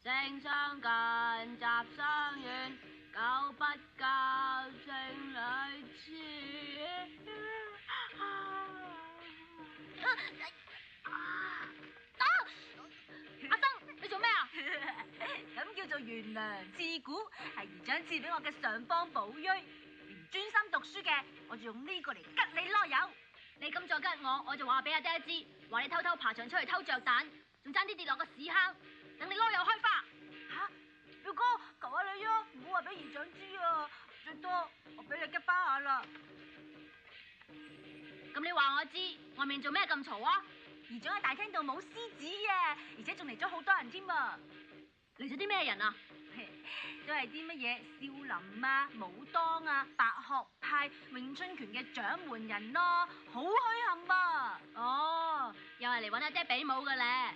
性相近，習相遠，久不教，情侶痴。阿生，你做咩啊？咁叫做懸梁刺股，係姨丈賜俾我嘅尚方寶鋥。你唔專心讀書嘅，我就用呢個嚟吉你囉柚。你咁再吉我就話俾阿爹知，話你偷偷爬牆出嚟偷着蛋，仲爭啲跌落個屎坑，等你囉柚開花。吓，表哥，求下你啊，唔好話俾姨丈知啊，最多我俾你吉巴下啦。咁你話我知，外面做咩咁嘈啊？姨丈喺大廳度舞獅子啊，而且仲嚟咗好多人添啊！嚟咗啲咩人啊？都係啲乜嘢少林啊、武當啊、白鶴派、詠春拳嘅掌門人咯，好墟冚啊！哦，又係嚟揾阿爹比武嘅咧？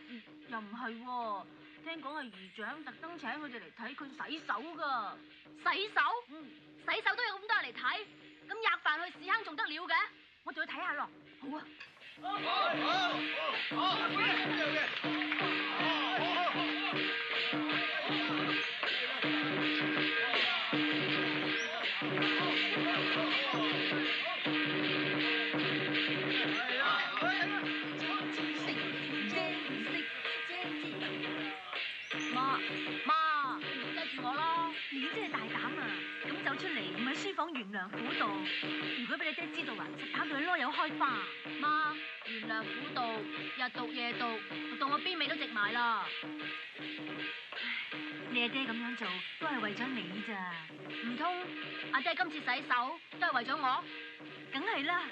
又唔係喎，聽講係姨丈特登請佢哋嚟睇佢洗手噶。洗手？洗手都有咁多人嚟睇，咁吔飯去屎坑仲得了嘅？我就去睇下咯。好啊。媽，你跟住我咯。你真係大膽啊！咁走出嚟唔喺書房懸梁府度，如果俾你爹知道啊，實打到佢囉柚開花。媽，懸梁府度日讀夜讀，讀到我邊尾都直埋啦。你阿爹咁樣做都係為咗你咋？唔通阿爹今次洗手都係為咗我？梗係啦，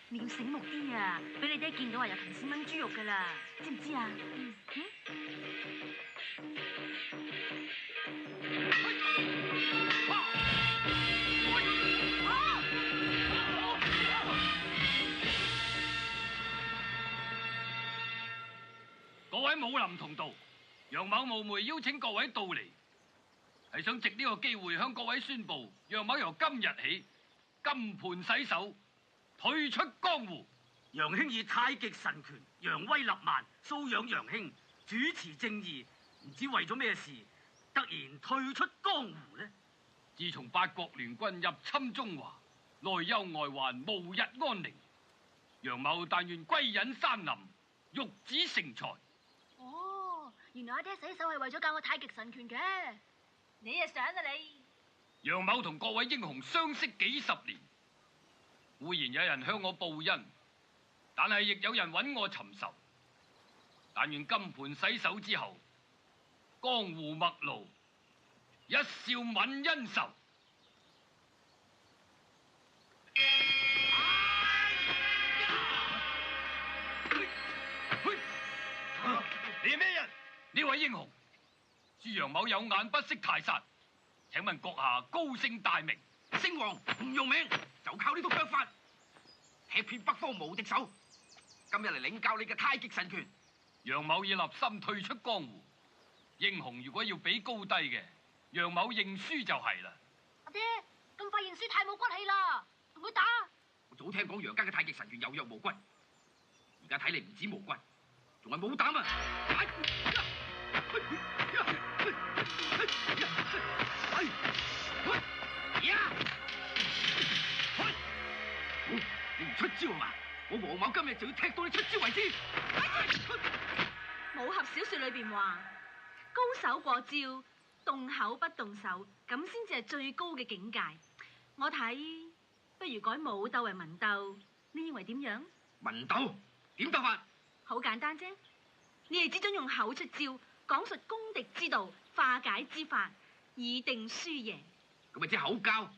你要醒目啲啊！俾你爹見到啊，又同錢燜豬肉噶啦，知唔知啊？各位武林同道，楊某冒昧邀請各位到嚟，係想藉呢個機會向各位宣布，楊某由今日起金盆洗手，退出江湖。楊兄以太極神拳揚威立萬，素養楊兄主持正義，唔知為咗咩事突然退出江湖呢？自從八國聯軍入侵中華，內憂外患，無日安寧。楊某但願歸隱山林，育子成才。哦，原來阿爹洗手係為咗教我太極神拳嘅。你啊想啊你！楊某同各位英雄相識幾十年，固然有人向我報恩，但係亦有人揾我尋仇。但願金盆洗手之後，江湖陌路，一笑泯恩仇。你係咩人？呢位英雄，恕楊某有眼不識泰山，請問閣下高姓大名？姓黃，唔用名，就靠呢套腳法，踢遍北方無敵手。今日嚟領教你嘅太極神拳。楊某已立心退出江湖，英雄如果要比高低嘅，楊某認輸就係啦。阿爹，咁快認輸太冇骨氣啦，同佢打。我早聽講楊家嘅太極神拳有若無骨，而家睇嚟唔止無骨，仲係冇膽啊！你唔出招嘛？我黃某今日就要踢到你出招為止。武俠小說裏邊話，高手過招，動口不動手，咁先至係最高嘅境界。我睇不如改武鬥為文鬥，你認為點樣？文鬥點鬥法？好簡單啫，你哋只准用口出招，講述攻敵之道、化解之法，以定輸贏。咁咪即係口交。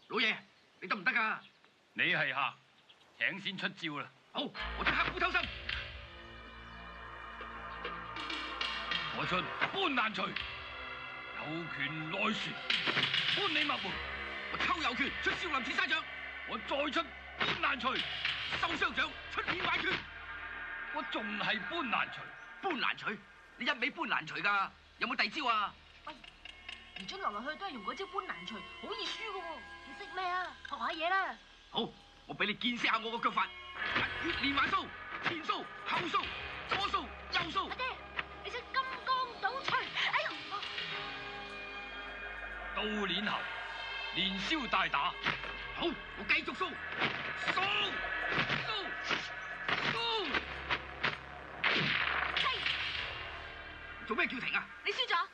老爺，你得唔得噶？你係客，請先出招啦。好，我出黑虎偷心。我出搬難除，有權內旋，搬你脈門。我抽有權出少林刺沙掌。我再出搬難除，收雙掌出顯擺拳。我仲係搬難除。搬難除，你一味搬難除㗎，有冇第招啊？喂，而家落去都係用嗰招搬難除，好易輸㗎喎。你識咩啊？學下嘢啦。好，我俾你見識下我個腳法。日月連環掃，前掃後掃，左掃右掃。阿爹，你識金剛倒除？哎呀！到年後，連消大打。好，我繼續掃，掃掃掃。做咩叫停啊？你輸咗。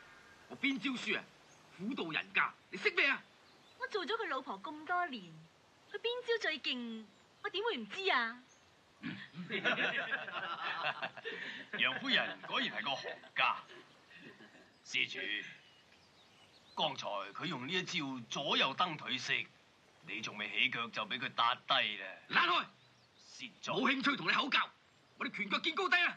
我邊招輸啊？婦道人家，你識咩啊？我做咗佢老婆咁多年，佢邊招最勁，我點會唔知啊？楊夫人果然係個行家。施主，剛才佢用呢一招左右蹬腿式，你仲未起腳就俾佢撻低啦。躝開！蝕咗。冇興趣同你口教，我哋拳腳見高低啊！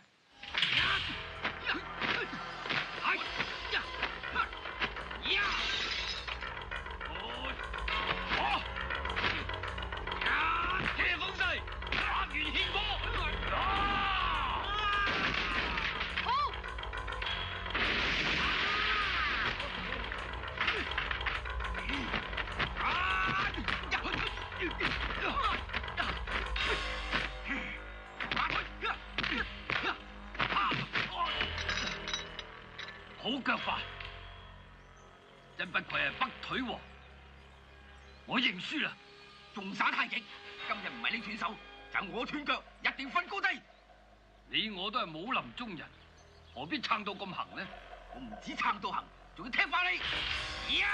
借風勢，壓完獻波。好。好腳法，真不愧係北腿王。我認輸啦。仲耍太極，今日唔係你斷手，就係我斷腳，一定分高低。你我都係武林中人，何必撐到咁行呢？我唔止撐到行，仲要踢翻你。呀！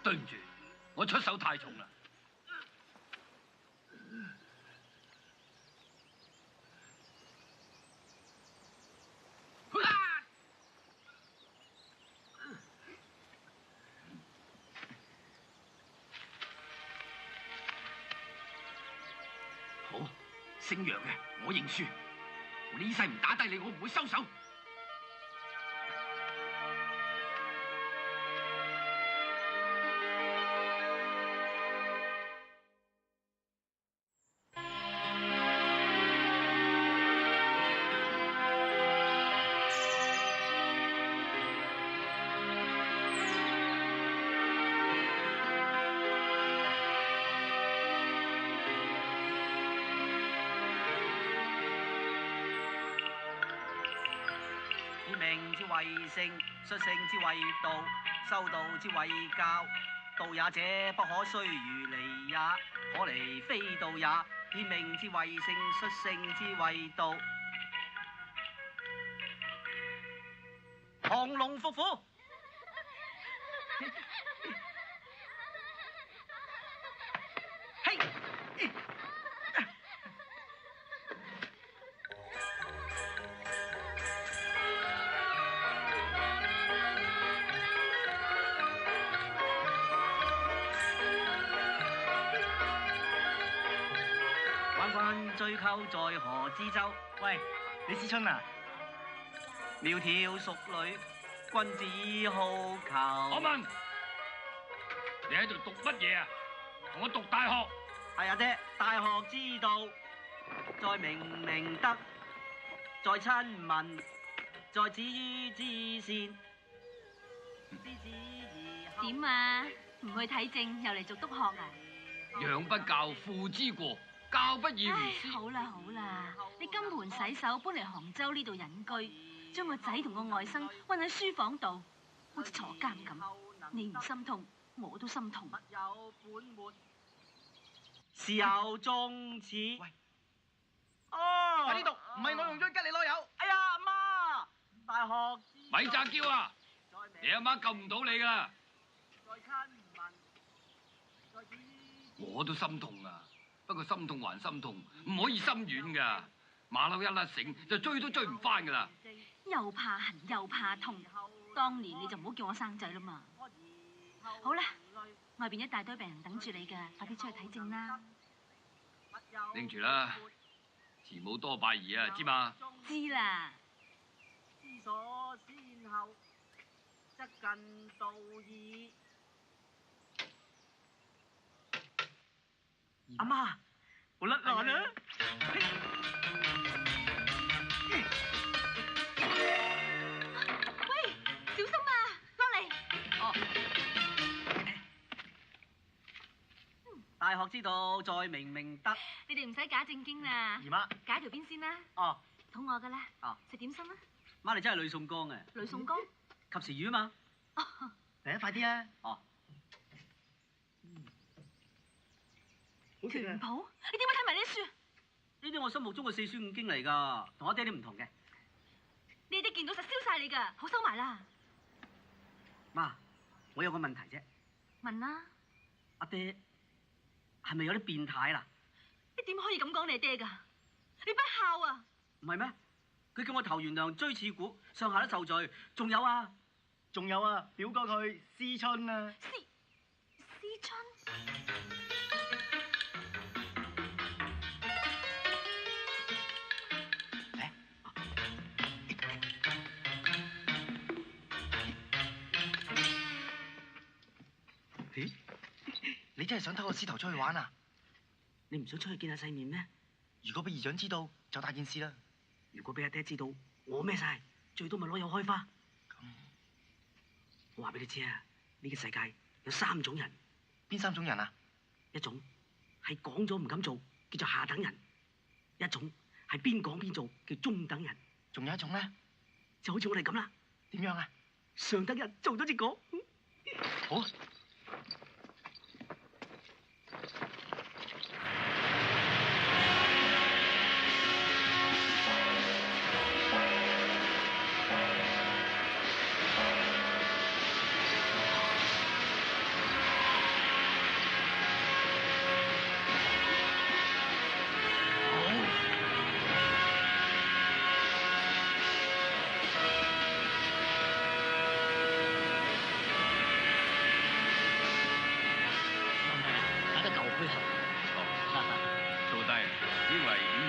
對唔住，我出手太重啦。好，姓楊嘅，我認輸。我呢世唔打低你，我唔會收手。命之謂性，率性之謂道，修道之謂教。道也者，不可須臾離也，可離非道也。天命之謂性，率性之謂道。降龍伏虎。嘿！君追求在河之洲。喂，李思春啊，窈窕淑女，君子好逑。我問你喺度讀乜嘢啊？同我讀大學。係啊，爹，大學之道，在明明德，在親民，在止於至善。點啊？唔去睇症又嚟做督學啊？養不教，父之過；教不嚴，唉，師。好啦好啦，你金盆洗手搬嚟杭州呢度隱居，將個仔同個外甥韞喺書房度，好似坐監咁。你唔心痛，我都心痛。有本末，是有宗旨。喂，哦，喺呢度，唔係我用咗吉你攞油。哎呀，阿媽，大學咪詐嬌啊！你阿媽救唔到你噶，在親民，在止於我都心痛啊！不過心痛還心痛，唔可以心軟噶。馬騮一甩繩就追都追唔翻噶啦。又怕痕又怕痛，當年你就唔好叫我生仔啦嘛。好啦，外邊一大堆病人等住你噶，快啲出去睇症啦。拎住啦，慈母多敗兒啊，知嘛？知啦。思所先後，則近道矣。阿媽，我甩爛啦！喂，小心啊，落嚟。哦。大學之道，在明明德。你哋唔使假正經啦，姨媽，解條邊先啦。哦，肚餓噶啦。哦，食點心啦。媽你真係呂宋江啊！雷宋江。及時雨啊嘛。嚟得快啲啊！哦。好食啊！拳譜，你點解睇埋呢啲書？呢啲我心目中嘅四書五經嚟㗎，同我爹哋唔同嘅。呢啲見到實燒晒你噶，好收埋啦。媽，我有個問題啫。問啦，阿爹係咪有啲變態啦？你點可以咁講你爹噶？你不孝啊！唔係咩？佢叫我投元娘追刺股，上下都受罪。仲有啊，表哥佢思春啊！思春。咦？你真係想偷個獅頭出去玩啊？你唔想出去見下世面咩？如果俾姨丈知道，就大件事啦。如果俾阿爹知道，我孭晒，最多咪攞油開花。我話俾你知啊，呢個世界有3種人。邊3種人啊？一種係講咗唔敢做，叫做下等人；一種係邊講邊做，叫中等人；仲有一種咧，就好似我哋咁啦。點樣啊？上等人做咗結果。好。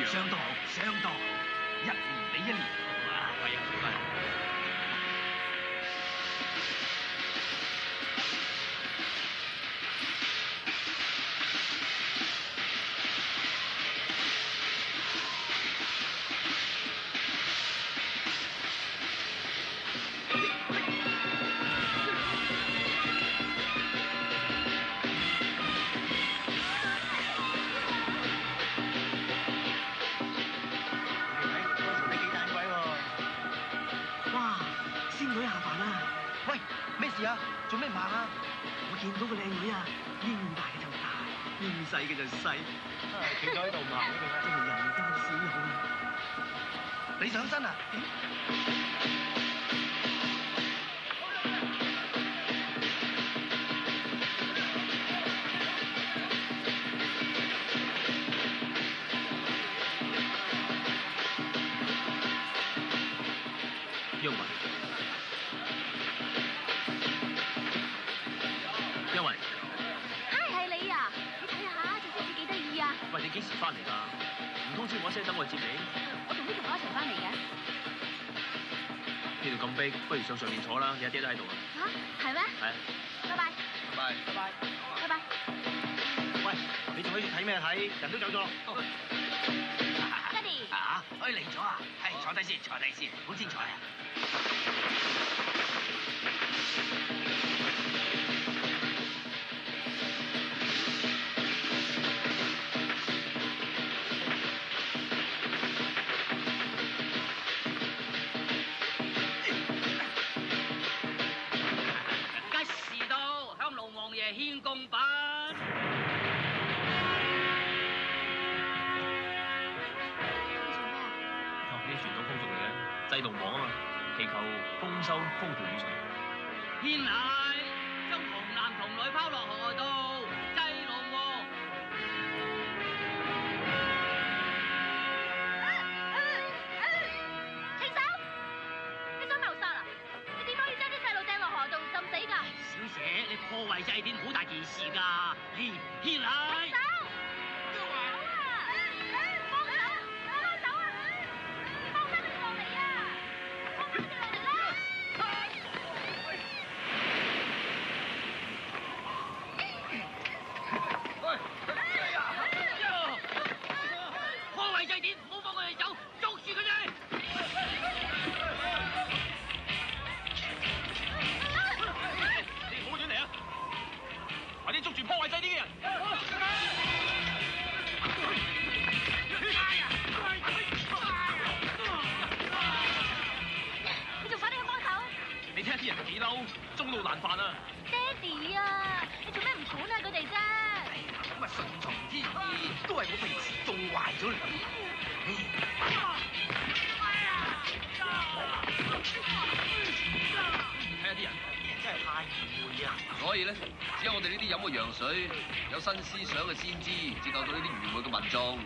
相當好，相當好，1年比1年好啊！係啊，係。做咩唔行啊？我見到個靚女啊，煙大嘅就大，煙細嘅就細。企咗喺度唔行嘅真係人間小好。你上身啊？一雲，係你啊！你睇下，隻獅子幾得意啊！喂，你幾時翻嚟㗎？唔通知我一聲等我接你？我同啲同學一齊翻嚟嘅。呢度咁逼，不如上面坐啦，你阿爹都喺度啊。嚇，係咩？係啊。拜拜。拜拜。拜拜。拜拜。喂，你仲可以睇咩睇？人都走咗。爹哋。啊，可以嚟咗啊！係坐低先，坐低先，好精彩啊！吉時到，向龍王爺獻貢品。啲傳統風俗嚟嘅，祭龍王啊嘛，祈求豐收風調雨順。獻禮，將童男童女拋落河道，祭龍王。停手！你想謀殺啊？你點可以將啲細路掟落河度浸死㗎？小姐，你破壞祭典好大件事㗎。獻禮。走！破壞祭典，唔好放佢哋走，捉住佢哋！你唔好亂嚟啊！快啲捉住破壞祭典嘅人！你仲快啲去幫手！你睇下啲人幾嬲，中路難犯啊！爹哋啊，你做咩唔管下佢哋啫？咁啊順從天意，都係我平時縱壞咗你。睇下啲人真係太愚昧啊！所以咧，只有我哋呢啲飲過洋水、有新思想嘅先知，至救到呢啲愚昧嘅民眾。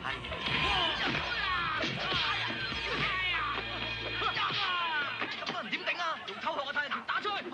咁多人點頂啊？用偷學嘅太極拳打出去！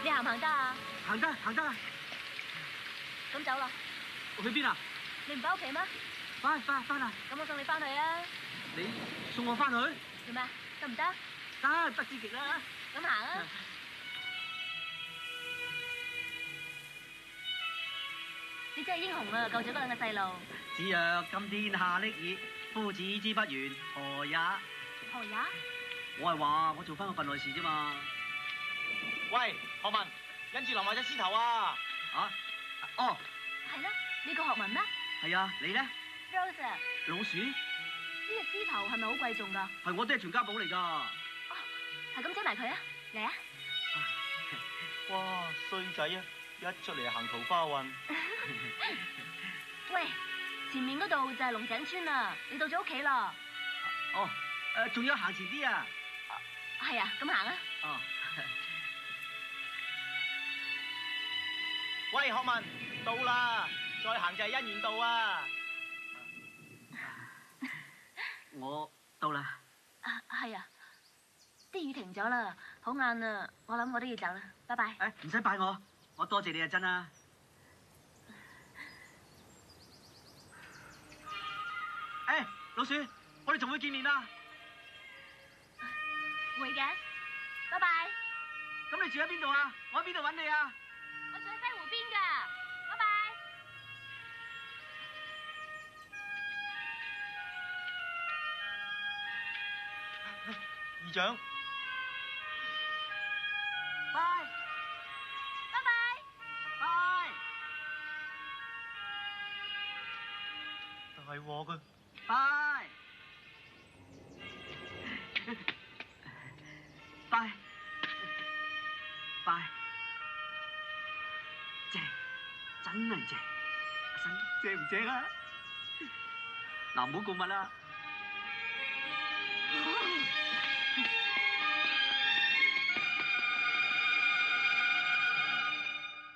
你行唔行得啊？行得行得啊！咁走啦。去邊啊？你唔翻屋企咩？翻啊！咁我送你翻去啊。你送我翻去？做咩？得唔得？得之極啦！咁行啊！你真係英雄啊！救咗嗰兩個細路。子曰：今天下溺矣，夫子之不緣，何也？何也？我係話我做翻個份內事啫嘛。喂，學文，因住林或者獅頭啊！啊？哦，係啦，呢個學文咩？係啊，你咧 ？Rose 啊，老鼠？呢隻獅頭係咪好貴重㗎？係我都係全家寶嚟㗎。哦，係咁整埋佢啊！嚟啊！哇，衰仔啊！一出嚟行桃花運。喂，前面嗰度就係龍井村啦，你到咗屋企啦。哦，仲要行前啲啊。係啊，咁行啊。哦。喂，學文，到啦，再行就係姻緣道啊。我到啦。係啊，啲雨停咗啦，好晏啦，我諗我都要走啦，拜拜。唔使拜我多謝你啊，真啊。老鼠，我哋仲會見面啊？會嘅，拜拜。咁你住喺邊度啊？我喺邊度揾你啊？我住喺西湖邊㗎，拜拜。姨丈，拜拜拜。拜。大鑊噶！拜拜拜，正，真係正。阿新正唔正啊？嗱，唔好告密啦。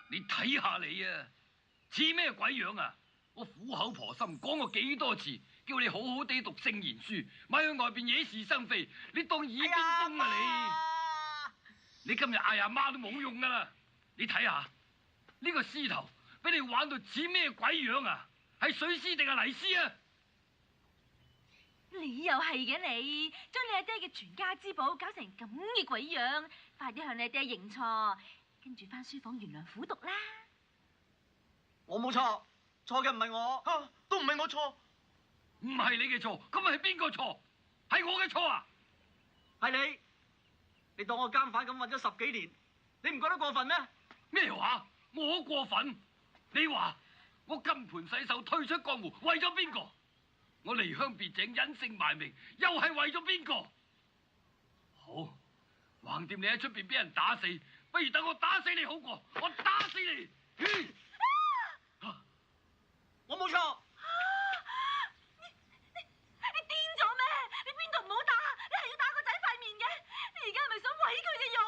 你睇下你啊，似咩鬼樣啊！我苦口婆心講過幾多次，叫你好好地讀聖賢書，咪去外邊惹是生非，你當耳邊風啊你！你今日嗌阿媽都冇用噶啦！你睇下呢個獅頭，俾你玩到似咩鬼樣啊？係水獅定係泥獅啊？你又係嘅你，將你阿爹嘅全家之寶搞成咁嘅鬼樣，快啲向你阿爹認錯，跟住翻書房原諒苦讀啦。我冇錯，錯嘅唔係我，都唔係我錯，唔係你嘅錯，咁係邊個錯？係我嘅錯啊！係你，你當我監犯咁韞咗10幾年，你唔覺得過分咩？咩話？我過分？你話我金盆洗手退出江湖，為咗邊個？我離鄉別井隱姓埋名，又係為咗邊個？好，橫掂你喺出邊俾人打死，不如等我打死你好過。我打死你！我冇錯。你癲咗咩？你邊度唔好打？你係要打個仔塊面嘅？你而家係咪想毀佢嘅容？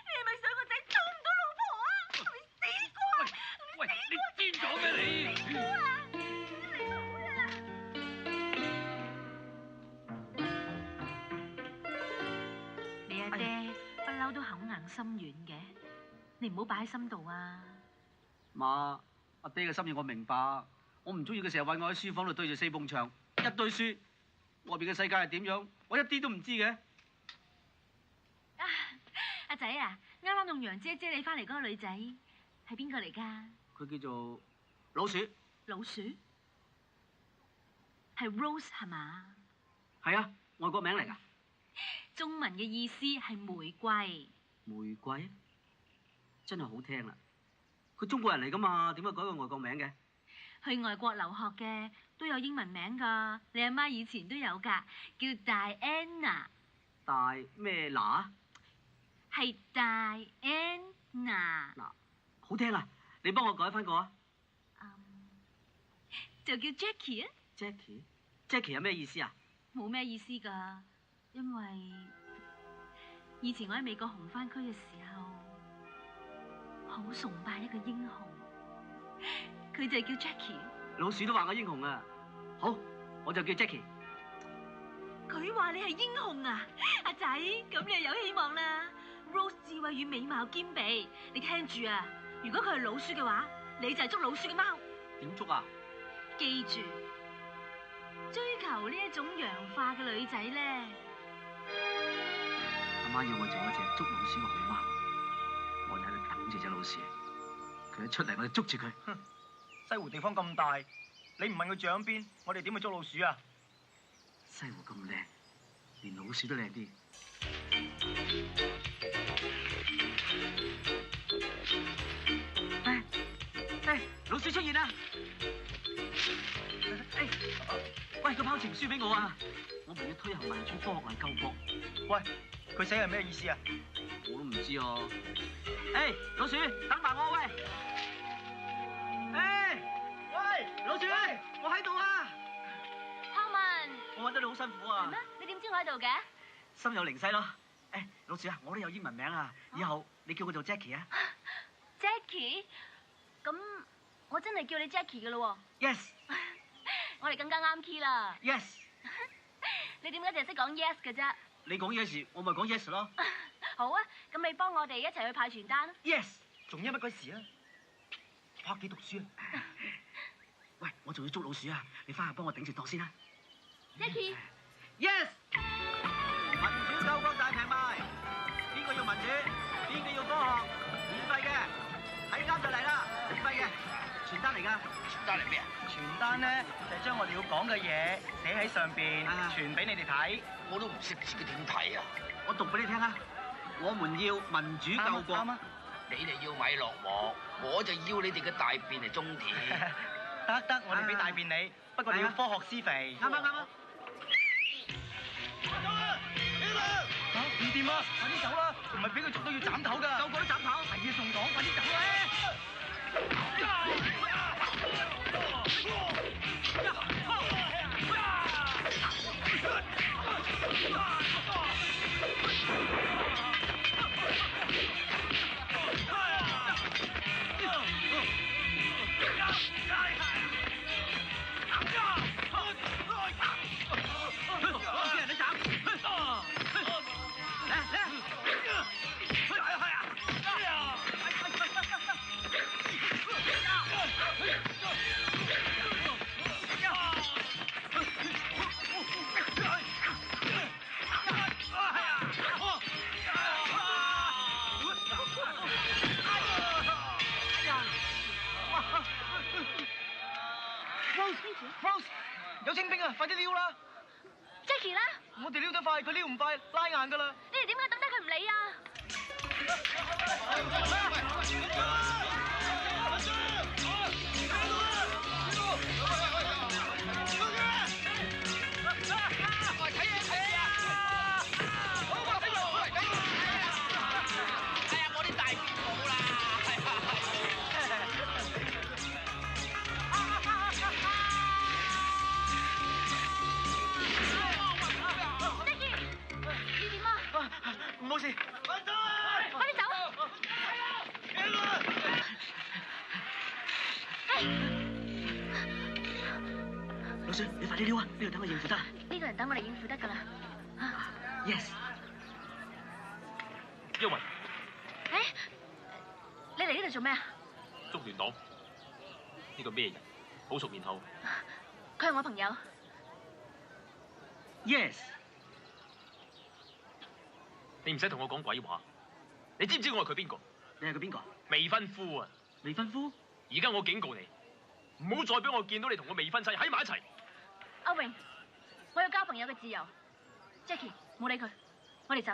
你係咪想個仔做唔到老婆啊？你死過啊！喂，你癲咗咩你？你阿爹不嬲都口硬心軟嘅，你唔好擺喺心度啊！媽，阿爹嘅心意我明白，我唔中意佢成日韞我喺書房度對住4埲牆，一堆書，外邊嘅世界係點樣，我一啲都唔知嘅。阿仔啊，啱啱同楊姐姐你翻嚟嗰個女仔係邊個嚟㗎？佢叫做老鼠。老鼠？係 Rose 係嘛？係啊，外國名嚟㗎。中文嘅意思係玫瑰。玫瑰？真係好聽啦！佢中國人嚟㗎嘛，點解改個外國名嘅？去外國留學嘅都有英文名㗎，你阿媽以前都有㗎，叫 Diana。大咩拿？係 Diana。嗱，好聽啊！你幫我改翻個啊！就叫 Jackie 啊。Jackie 有咩意思啊？冇咩意思㗎，因為以前我喺美國紅番區嘅時候，好崇拜一個英雄，佢就係叫 Jackie。老鼠都話我英雄啊！好，我就叫 Jackie。佢話你係英雄啊，阿仔，咁你就有希望啦。Rose 智慧與美貌兼備，你聽住啊！如果佢係老鼠嘅話，你就係捉老鼠嘅貓。點捉啊？記住，追求呢一種洋化嘅女仔咧。阿媽要我做一隻捉老鼠嘅好貓，我就喺度等住隻老鼠，佢一出嚟我就捉住佢。西湖地方咁大，你唔問佢住響邊，我哋點去捉老鼠啊？西湖咁靚，連老鼠都靚啲。老鼠出現啦！喂，個拋情書俾我啊！我哋要推行民主科學嚟救國。喂，佢寫係咩意思啊？我都唔知啊！老鼠，等埋我喂！喂，老鼠，我喺度啊！康文，我揾得你好辛苦啊！係咩？你點知我喺度嘅？心有靈犀咯！老鼠啊，我都有英文名啊！以後你叫我做 Jackie 啊 Jackie， 咁我真係叫你 Jackie 嘅咯喎。Yes。我哋更加啱 key 啦。Yes。你點解淨係識講 yes 嘅啫？你講 yes， 我咪講 yes 咯。好啊，咁你幫我哋一齊去派傳單。Yes。仲因乜鬼事啊？返屋企讀書啊！喂，我仲要捉老鼠啊！你翻去幫我頂住檔先啦。Jackie。Yes。民主救國大平賣，邊個要民主？邊個要科學？傳單嚟㗎。傳單嚟咩啊？傳單咧就係將我哋要講嘅嘢寫喺上邊，傳俾你哋睇。我都唔識自己點睇啊！我讀俾你聽啊！我們要民主救國。啱啊！你哋要米落鑊，我就要你哋嘅大便嚟種田。得，我哋俾大便你，不過你要科學施肥。啱啊！嚇唔掂啊！快啲走啦！唔係俾佢捉到要斬頭㗎。個個都斬頭，係要送黨，快啲走啦！Rose， 有清兵啊！快啲撩啦 Jackie 啦，我哋撩得快，佢撩唔快，拉硬㗎啦！你哋點解等得佢唔理啊？冇事，快啲走！老師，你快啲撩啊！呢度等我應付得。呢個人等我哋應付得㗎啦。Yes。一雲，你嚟呢度做咩啊？捉亂黨。呢個咩人？好熟面口。佢係我朋友。Yes。你唔使同我講鬼話，你知唔知我係佢邊個？你係佢邊個？未婚夫啊！未婚夫？而家我警告你，唔好再俾我見到你同個未婚妻喺埋一齊。阿榮，我要交朋友嘅自由。Jackie， 冇理佢，我哋走。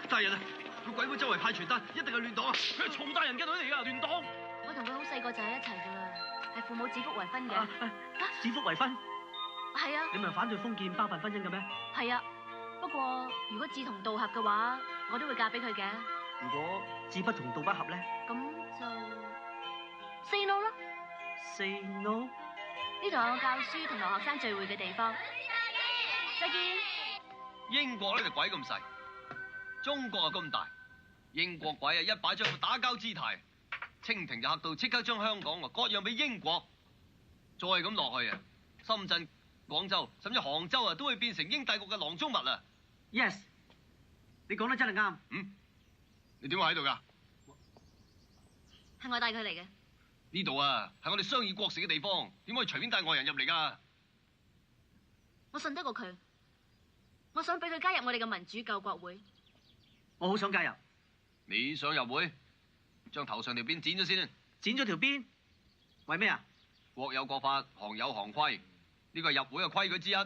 大人啊，個鬼會周圍派傳單，一定係亂黨啊！佢係曹大人嘅女嚟㗎，亂黨。我同佢好細個就喺一齊㗎啦，係父母指腹為婚嘅。指腹為婚？係啊。你咪反對封建包辦婚姻嘅咩？係啊，不過如果志同道合嘅話，我都會嫁俾佢嘅。如果志不同道不合咧？咁就 say no 咯。say no？ 呢度係我教書同埋學生聚會嘅地方。再見。英國呢就鬼咁細，中國啊咁大。英國鬼啊一擺出副打交姿態，清廷就嚇到即刻將香港割讓俾英國。再咁落去啊，深圳、廣州甚至杭州啊，都會變成英帝國嘅囊中物啊 ！Yes， 你講得真係啱。你點解喺度㗎？係我帶佢嚟嘅。呢度啊，係我哋商議國事嘅地方，點可以隨便帶外人入嚟㗎？我信得過佢，我想俾佢加入我哋嘅民主救國會。我好想加入。你想入會？將頭上條辮剪咗先。剪咗條辮？為咩啊？國有國法，行有行規，呢個係入會嘅規矩之一。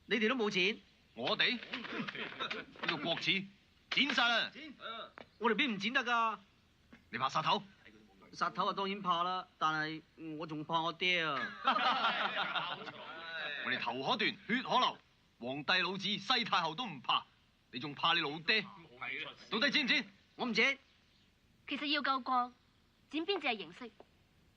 你哋都冇剪？我哋呢個國恥，剪晒啦！我條辮唔剪得㗎。你怕殺頭？殺頭啊，當然怕啦，但係我仲怕我爹啊！我哋頭可斷，血可流，皇帝老子、西太后都唔怕，你仲怕你老爹？到底剪唔剪？我唔剪。其實要救國，剪辮只係形式。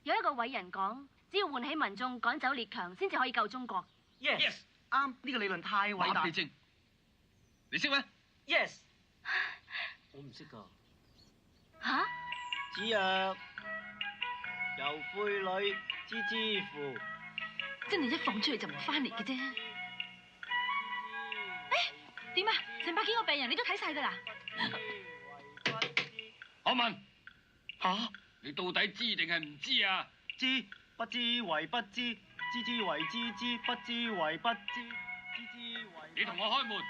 有一個偉人講，只要喚起民眾趕走列強，先至可以救中國。Yes， 啱，呢個理論太偉大。馬屁精，你識咩 ？Yes， 我唔識㗎。吓？子曰：由婦女之乎？真係一放出去就唔翻嚟嘅啫。點啊？成百幾個病人你都睇晒㗎啦？我問吓，你到底知定係唔知啊？知，不知為不知，知之為知之，不知為不知，知之為。你同我開門，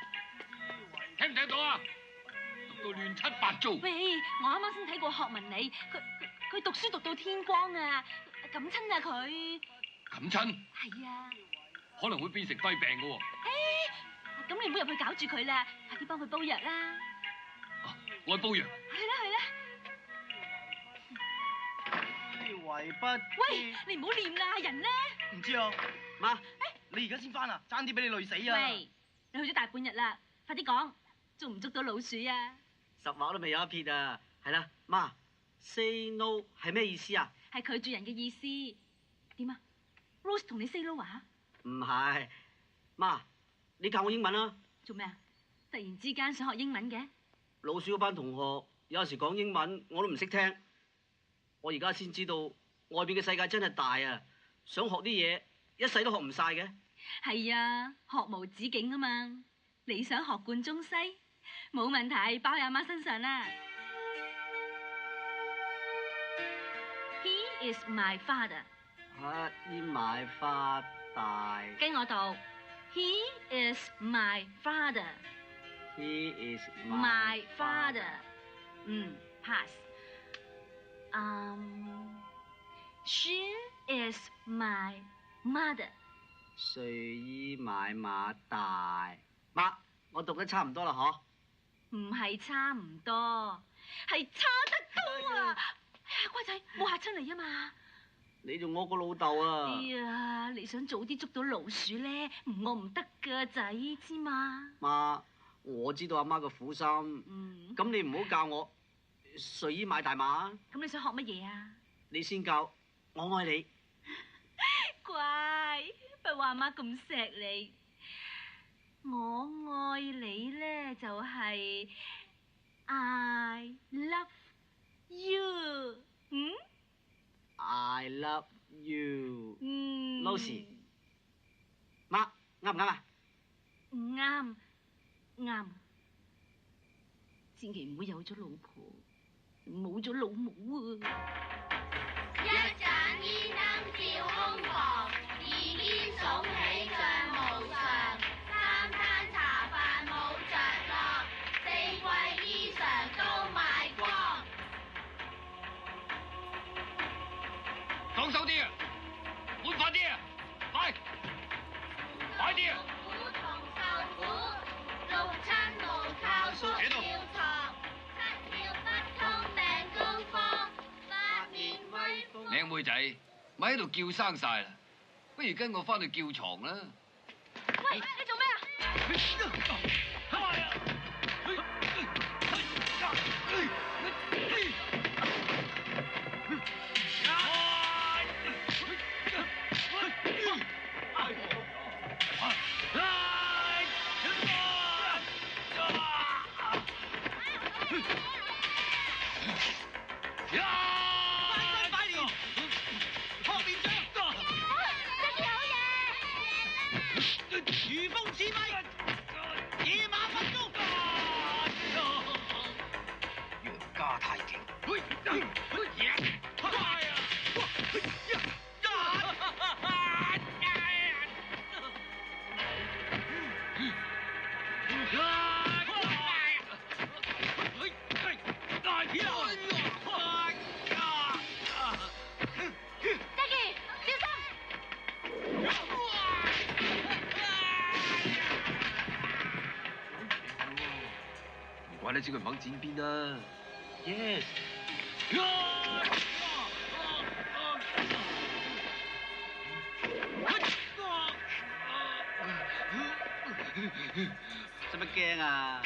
聽唔聽到啊？到亂七八糟。喂，我啱啱先睇過學文理，佢讀書讀到天光啊，感親啊佢。冚親？係啊。可能會變成肺病㗎喎。咁你唔好入去搞住佢啦，快啲幫佢煲藥啦。我去煲藥。係啦。為不知。喂，你唔好念啦，人呢？唔知啊，媽，你而家先翻啊，爭啲俾你累死啊！喂，你去咗大半日啦，快啲講，捉唔捉到老鼠啊？十劃都未有一撇啊！係啦，媽 ，say no 係咩意思啊？係拒絕人嘅意思。點啊 ？Rose 同你 say no 啊？唔係，媽，你教我英文啦。做咩啊？突然之間想學英文嘅？老鼠嗰班同學有時講英文我都唔識聽，我而家先知道外邊嘅世界真係大啊！想學啲嘢，一世都學唔晒嘅。係啊，學無止境啊嘛！你想學貫中西，冇問題，包喺阿媽身上啦。He is my father。依埋發大。跟我讀 ，He is my father。 He is my father。pass。She is my mother。睡衣買馬大。媽，我讀得差唔多啦，嗬？唔係差唔多，係差得多啊！哎呀，乖仔，冇嚇親你啊嘛！你仲惡過老豆啊！哎呀，你想早啲捉到老鼠咧，唔餓唔得噶仔，知嘛？媽，我知道阿媽嘅苦心。咁你唔好教我睡衣買大馬。咁你想學乜嘢啊？你先教，我愛你。乖，不話阿媽咁錫你。我愛你咧就係 I love you。I love you。Lucy，媽，啱唔啱啊？唔啱，啱。千祈唔好有咗老婆，冇咗老母啊！一盞煙燈照空房，二煙聳起像無常，三餐茶飯冇着落，四季衣裳都賣光。講手啲啊，換快啲啊，快啲啊！苦同受苦，六親無靠宿要床，七竅不通命高科，八面威風。靚妹仔，咪喺度叫生晒啦，不如跟我翻去叫床啦。喂，你做咩啊？怪得知佢唔肯剪邊啦。Yes。使乜驚啊？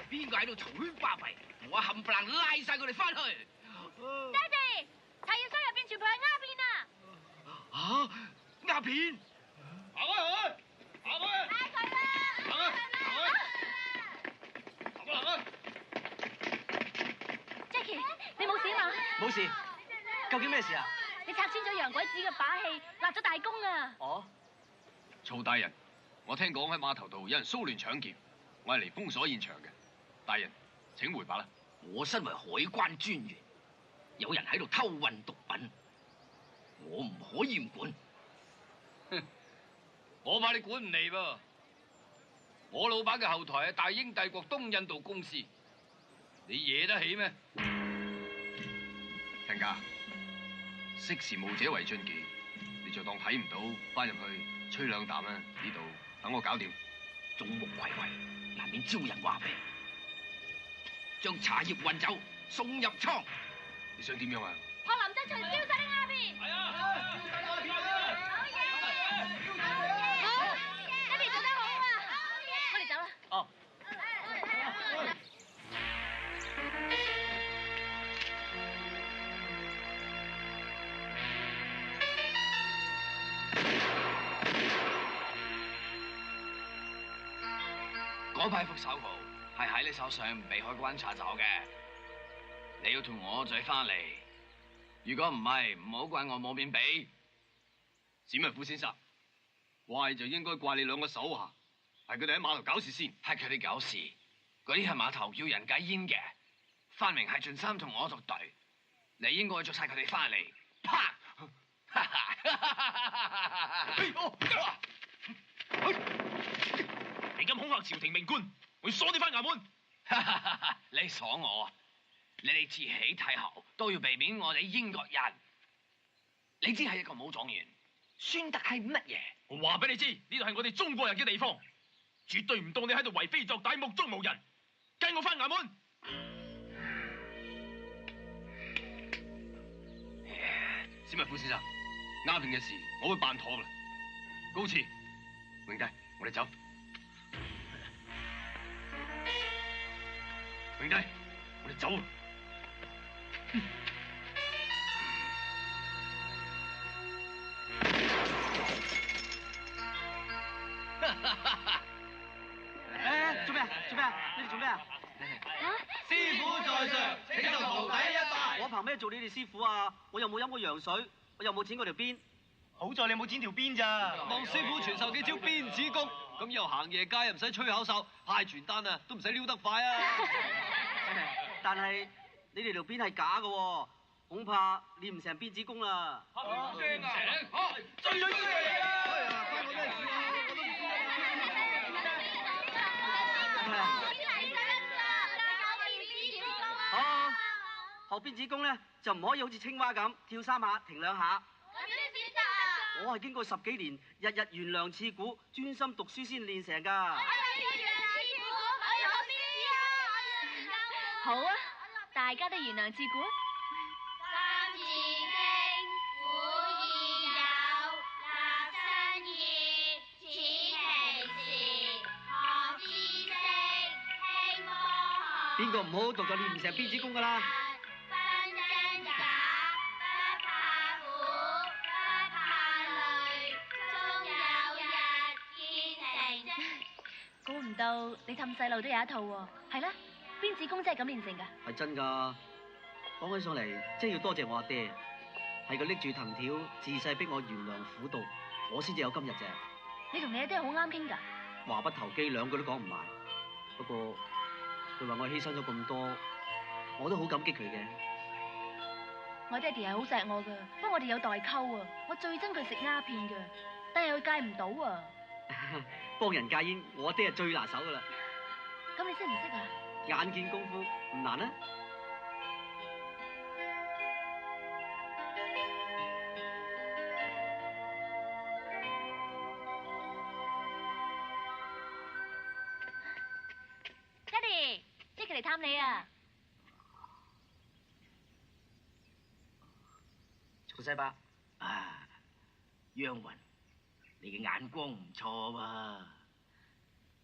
邊個喺度嘈喧巴閉？我冚唪唥拉晒佢哋翻去。爹哋，茶葉箱入邊全部係鴉片啊！嚇，鴉片！行開！拉佢啦！行開！ Jackie，你冇事嘛？冇冇事，究竟咩事啊？你拆穿咗洋鬼子嘅把戲，立咗大功啊！哦，曹大人，我聽講喺碼頭度有人騷亂搶劫，我係嚟封鎖現場嘅。大人，請回吧啦。我身為海關專員，有人喺度偷運毒品，我唔可以唔管。我怕你管唔嚟噃。我老闆嘅後台係大英帝國東印度公司，你惹得起咩？聽家，識時務者為俊傑，你就當睇唔到，翻入去吹兩啖啦。呢度等我搞掂。眾目睽睽，難免招人話病。將茶葉運走，送入倉。你想點樣啊？學林則徐燒晒啲鴉片。係啊！好嘢！好，爹哋做得好啊！我哋走啦。哦。嗰派副手號係喺你手上，唔俾海關查走嘅。你要同我仔翻嚟，如果唔係，唔好怪我冇面俾。史密夫先生，怪就應該怪你兩個手下，係佢哋喺碼頭搞事先。係佢哋搞事，嗰啲係碼頭要人戒煙嘅，翻明係盡心同我作對。你應該捉晒佢哋翻嚟，啪！你咁恐嚇朝廷命官，我要鎖你翻衙門。你鎖我，你哋自起太后都要避免我哋英國人。你只係一個武狀元，算得係乜嘢？我話俾你知，呢度係我哋中國人嘅地方，絕對唔當你喺度為非作歹、目中無人。跟我翻衙門。史密夫先生，鴉片嘅事我會辦妥噶啦。高賜，永帝，我哋走。永帝，我哋走。做咩啊？做咩啊？你哋做咩啊？師傅在上，請受徒弟一拜。我憑咩做你哋師傅啊？我又冇飲過洋水，我又冇剪過條辮。好在你冇剪條辮咋。望師傅傳授幾招鞭子功，咁以後行夜街又唔使吹口哨，派傳單啊都唔使撩得快啊。但係你哋條辮係假嘅喎，恐怕練唔成鞭子功啦。追咗出嚟啊！關我咩事啊？我都唔知啊。哦，學鞭子功咧就唔可以好似青蛙咁跳3下停2下。我係經過10幾年，日日懸梁刺股，專心讀書先練成㗎。好啊，大家都懸梁刺股。三字經，古已有，立新意，此其時。學知識，興科學。邊個唔好好讀就練唔成鞭子功㗎啦。分真假，不怕苦，不怕累，終有日見成績。估唔到你氹細路都有一套喎，係啦，鞭子功真係咁練成㗎。係真㗎，講起上嚟，真係要多謝我阿爹，係佢拎住藤條，自細逼我懸梁苦讀，我先至有今日啫。你同你阿爹好啱傾㗎。話不投機，兩句都講唔埋。不過佢話我犧牲咗咁多，我都好感激佢嘅。我爹哋係好錫我㗎，不過我哋有代溝啊，我最憎佢食鴉片㗎，但係佢戒唔到啊。幫人戒煙，我阿爹係最拿手㗎啦。咁你識唔識啊？眼見功夫唔難啊！爹哋，即係嚟探你啊！曹世伯，啊，央雲，你嘅眼光唔錯喎。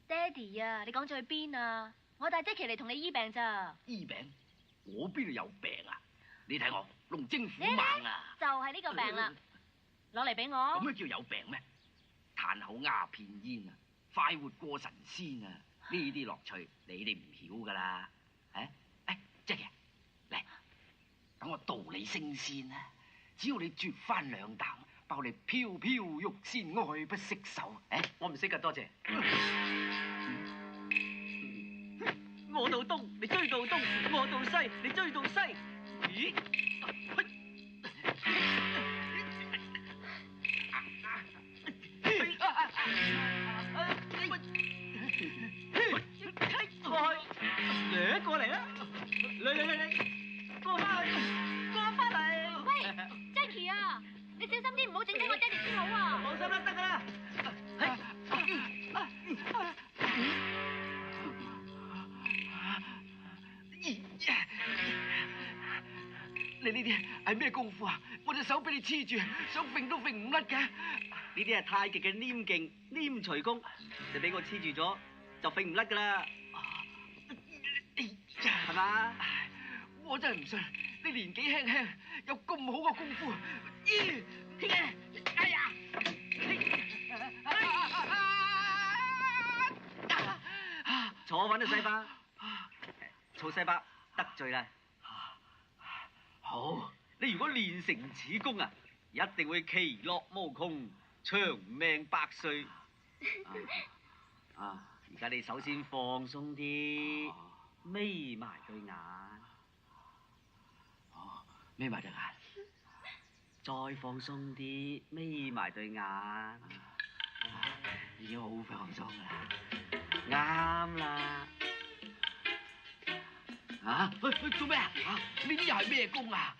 爹哋啊，你講咗去邊啊？我帶即期嚟同你醫病咋？醫病？我邊度有病啊？你睇我龍精虎猛啊！就係呢個病啦，攞嚟俾我。咁咩叫有病咩？嘆口鴉片煙啊，快活過神仙啊！呢啲樂趣你哋唔曉噶啦。誒，即期嚟，等我導你聲線啊！只要你啜翻2啖，包你飄飄欲仙，愛不釋手。誒，我唔識噶，多謝。我到東，你追到東；我到西，你追到西。咦？過嚟啦！嚟，過翻去，過翻嚟。喂 ，Jackie 啊，你小心啲，唔好整親我爹哋先好啊！放心啦，得噶啦。你呢啲係咩功夫啊？我隻手俾你黐住，想揈都揈唔甩嘅。呢啲係太極嘅黏勁、黏隨功，你俾我黐住咗就揈唔甩噶啦。係嘛？我真係唔信你年紀輕輕有咁好嘅功夫。咦？哎呀！坐穩啊，西巴。曹西巴得罪啦。好，你如果練成此功啊，一定會其樂無窮，長命百歲。而家你首先放鬆啲，眯埋對眼。眯埋對眼。再放鬆啲，眯埋對眼。已經好放鬆啦。啱啦。做咩啊？呢啲又係咩功啊？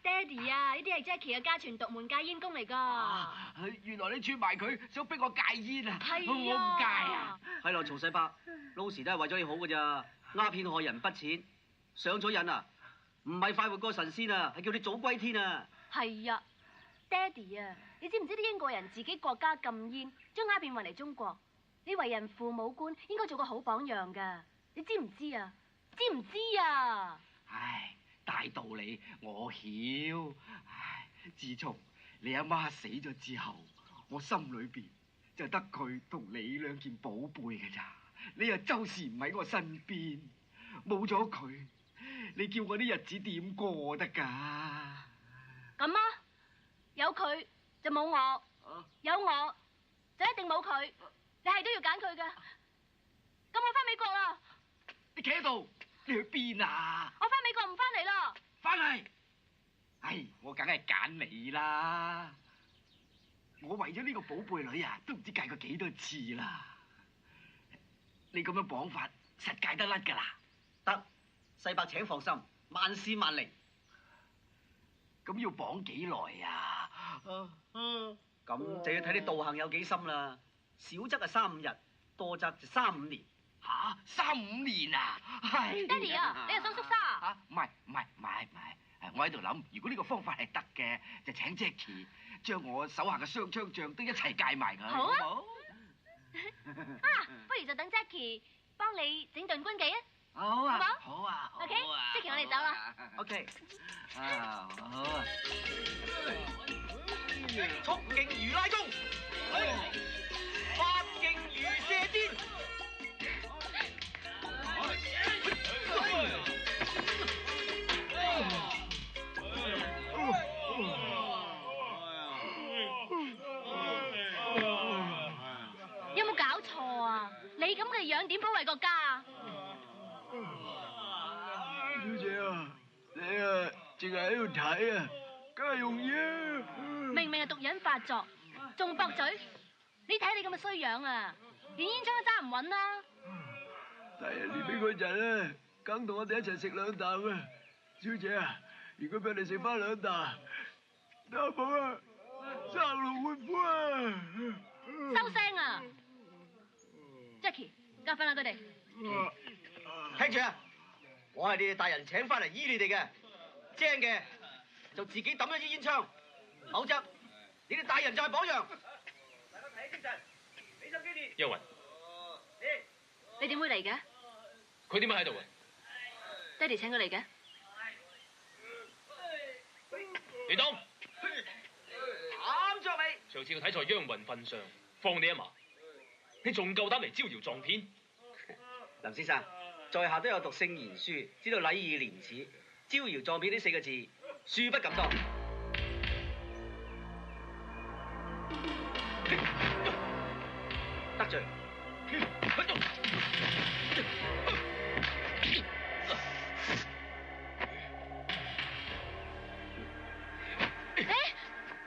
爹哋啊，呢啲係 Jackie 嘅家傳獨門戒煙功嚟㗎。原來你串埋佢，想逼我戒煙啊？係啊，我唔戒啊。係咯，曹世伯，撈時都係為咗你好㗎咋，鴉片害人不淺，上咗癮啊，唔係快活過神仙啊，係叫你早歸天啊。係啊，爹哋啊，你知唔知啲英國人自己國家禁煙，將鴉片運嚟中國？你為人父母官，應該做個好榜樣㗎，你知唔知啊？知唔知啊？唉，大道理我曉。唉，自從你阿媽死咗之後，我心裏邊就得佢同你2件寶貝嘅咋。你又周時唔喺我身邊，冇咗佢，你叫我啲日子點過得㗎？咁啊，有佢就冇我，有我就一定冇佢，你係都要揀佢㗎。咁我返美國啦。你企喺度，你去邊啊？我返美國唔返嚟啦。返嚟？唉，我梗係揀你啦！我為咗呢個寶貝女啊，都唔知戒過幾多次啦。你咁樣綁法，實戒得甩㗎啦。得，世伯請放心，萬事萬靈。咁要綁幾耐啊？咁就要睇你道行有幾深啦。少則係3-5日，多則就3-5年。吓，3-5年啊！爹哋啊，你又想縮沙啊？唔係，我喺度諗，如果呢個方法係得嘅，就請 Jackie 將我手下嘅雙槍將都一齊戒埋佢。好啊！不如就等 Jackie 幫你整頓軍紀啊！好啊，好好啊 OK，Jackie 我哋走啦。OK。好啊。速勁如拉弓，發勁如射箭。有冇搞錯啊？你咁嘅樣點保衛國家啊？小姐啊，你啊淨係喺度睇啊，梗係用嘢。明明係毒癮發作，仲駁嘴。你睇你咁嘅衰樣啊，連煙槍都揸唔穩啦。第日練兵嗰陣咧，梗同我哋一齊食2啖啊！小姐啊，如果俾你食翻2啖，擔保啊，生龍活虎啊！收聲啊 ！Jackie，教訓下佢哋。聽住啊！我係你哋大人請翻嚟醫你哋嘅，精嘅就自己抌咗支煙槍，否則你哋大人就係榜樣。大家睇精神，俾心機啲。邱雲，你點會嚟嘅？佢點解喺度啊？爹哋請佢嚟嘅。李東，啱着你。上次我睇在央雲份上，放你一馬，你仲夠膽嚟招搖撞騙？林先生，在下都有讀聖賢書，知道禮義廉恥，招搖撞騙呢4個字恕不敢當。得罪。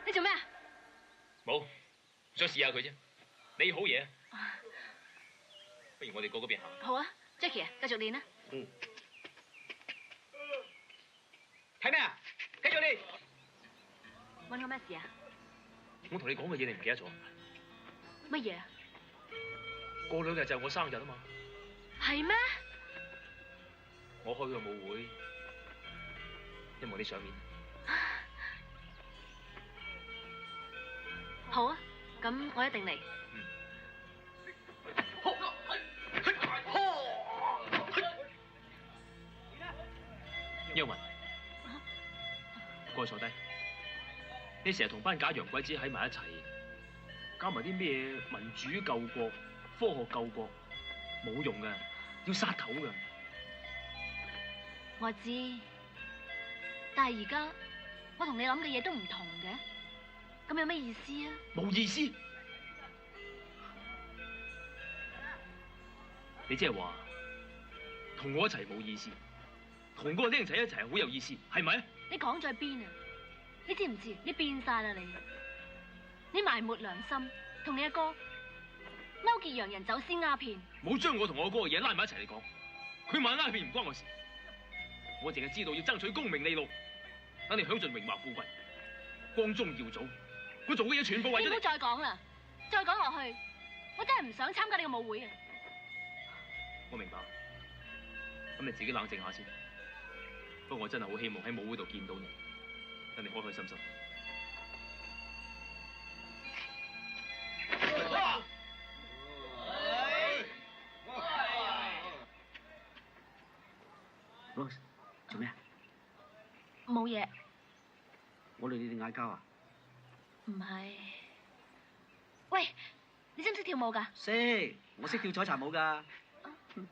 你做咩啊？冇，想試下佢啫。你好嘢，不如我哋過嗰邊行。好啊 ，Jackie 啊，繼續練啦。嗯。睇咩啊？繼續練。揾我咩事啊？我同你講嘅嘢你唔記得咗？乜嘢啊？過2日就係我生日啊嘛。係咩？我開個舞會，希望你上面。好啊，咁我一定嚟。邱文，過去坐低。你成日同班假洋鬼子喺埋一齊，搞埋啲咩民主救國、科學救國，冇用㗎，要殺頭㗎。我知，但係而家我同你諗嘅嘢都唔同嘅，咁有咩意思啊？冇意思。你即係話同我一齊冇意思，同嗰個僆仔一齊好有意思，係咪？你講在邊啊？你知唔知？你變晒啦你埋沒良心，同你阿哥勾結洋人走私鴉片。冇將我同我哥嘅嘢拉埋一齊嚟講，佢買鴉片唔關我事，我淨係知道要爭取功名利祿，等你享盡榮華富貴，光宗耀祖。我做嘅嘢全部為咗你。唔好再講啦，再講落去，我真係唔想參加呢個舞會啊！我明白，咁你自己冷靜下先。不過我真係好希望喺舞會度見到你，等你開開心心。Rose， 做咩啊？冇嘢。我哋你哋嗌交啊？唔係。喂，你識唔識跳舞㗎？識，我識跳彩柴舞㗎。唔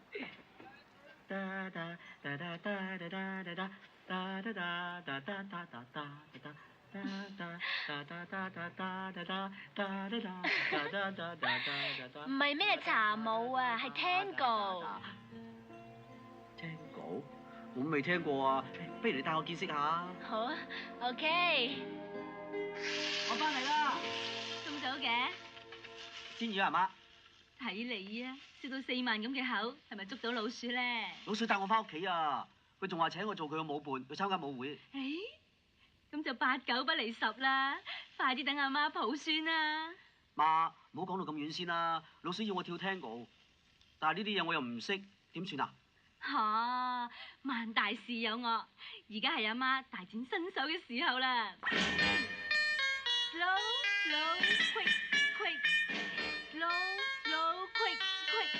係咩茶舞啊，係 Tango。Tango？我未聽過啊，不如你帶我見識下。好啊 ，OK。我翻嚟啦。咁早嘅？煎魚啊媽？睇你啊，笑到4萬咁嘅口，係咪捉到老鼠咧？老鼠帶我翻屋企啊！佢仲話請我做佢嘅舞伴，去參加舞會。誒，咁就8九不離10啦！快啲等阿媽抱孫啦！媽，唔好講到咁遠先啦。老鼠要我跳 Tango，但係呢啲嘢我又唔識，點算啊？嚇！萬大事有我，而家係阿媽大展身手嘅時候啦 ！Slow, slow, quick, quick, slow, slow, quick, quick。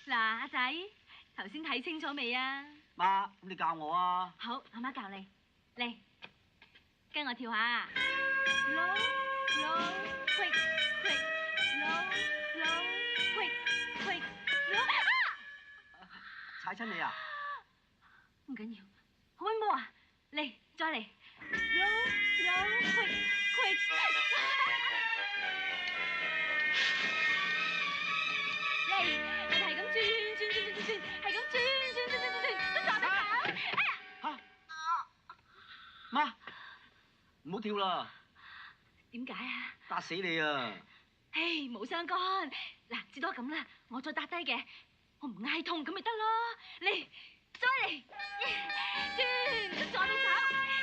嗱，阿仔，頭先睇清楚未啊？媽，咁你教我啊？好，阿媽教你，嚟，跟我跳下。Slow, slow, quick, quick, slow, slow, quick, quick, slow。踩親你啊？唔緊要，好威武啊！嚟，再嚟。Slow, slow, quick, quick。嚟，我哋係咁轉，係咁轉，都撞得到。嚇！媽，唔好跳啦！點解啊？打死你啊！唉，冇相干。嗱，至多咁啦，我再搭低嘅，我唔嗌痛咁咪得咯。嚟，再嚟，轉都撞到手，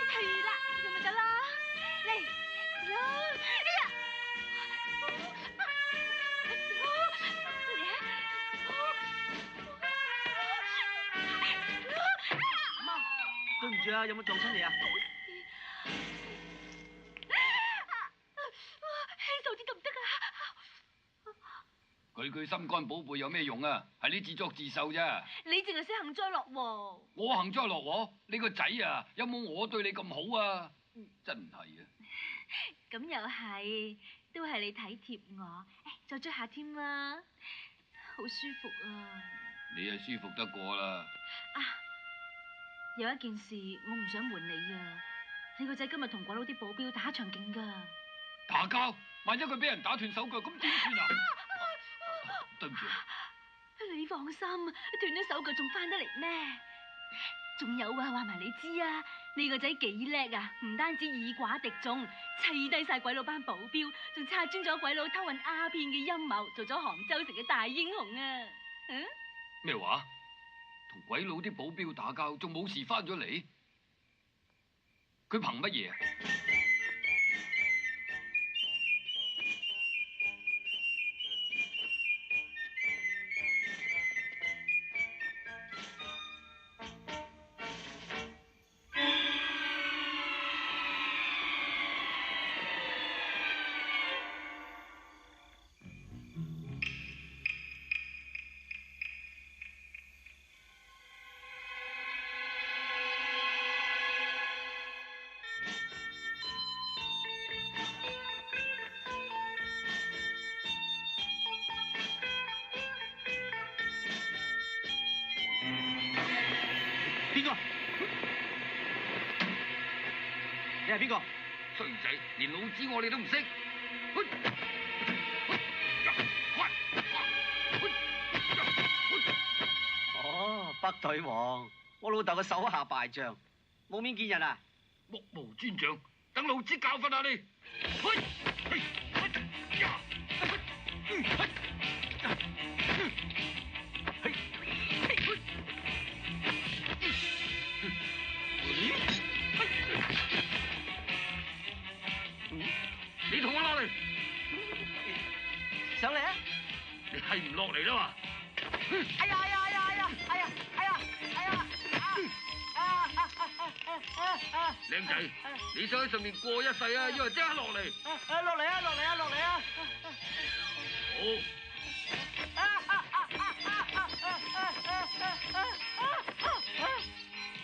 係啦，咁咪得咯。嚟，哎呀！對唔住啊，有冇撞親你啊？輕手啲得唔得啊？句心肝寶貝有咩用啊？係你自作自受啫。你淨係識幸災樂禍。我幸災樂禍？你個仔啊，有冇我對你咁好啊？真係啊！咁又係，都係你體貼我，再捽下添啦，好舒服啊！你係舒服得過啦。有一件事我唔想瞞你啊，你個仔今日同鬼佬啲保鏢打一場勁㗎。打交？萬一佢俾人打斷手腳，咁點算啊？對唔住。你放心，斷咗手腳仲翻得嚟咩？仲有啊，話埋你知啊，你個仔幾叻啊！唔單止以寡敵眾，砌低晒鬼佬班保鏢，仲拆穿咗鬼佬偷運鴉片嘅陰謀，做咗杭州城嘅大英雄啊！嗯？咩話？同鬼佬啲保鏢打交，仲冇事翻咗嚟？佢憑乜嘢啊？邊個？你係邊個？衰仔，連老子我你都唔識。哦，北腿王，我老豆嘅手下敗將，冇面見人啊！目無尊長，等老子教訓下你。你同我落嚟，上嚟啊！你係唔落嚟啦嘛？哎呀哎呀哎呀哎呀哎呀哎呀哎呀！靚仔，你想喺上面過一世啊，因為即刻落嚟。落嚟啊！落嚟啊！落嚟啊！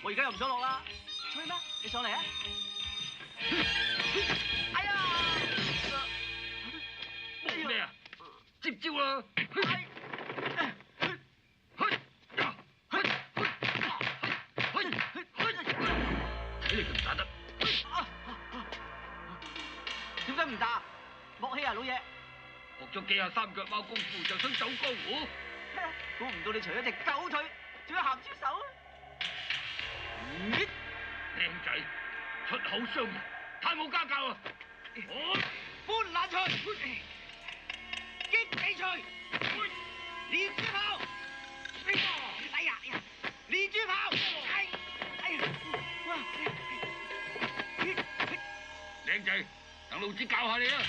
我而家又唔想落啦，吹咩？你上嚟啊！哎呀！忙咩啊？接招啦！睇你佢唔打得。點解唔打？莫欺啊，老爺！學咗幾下三腳貓功夫就想走江湖？估唔到你除咗隻狗腿，仲有鹹豬手啊！靚仔，出口傷人，太冇家教啊！搬爛錘，擊地錘，連珠炮，哎呀呀，連珠炮，哎呀，哇！靚仔，等老子教下你啊！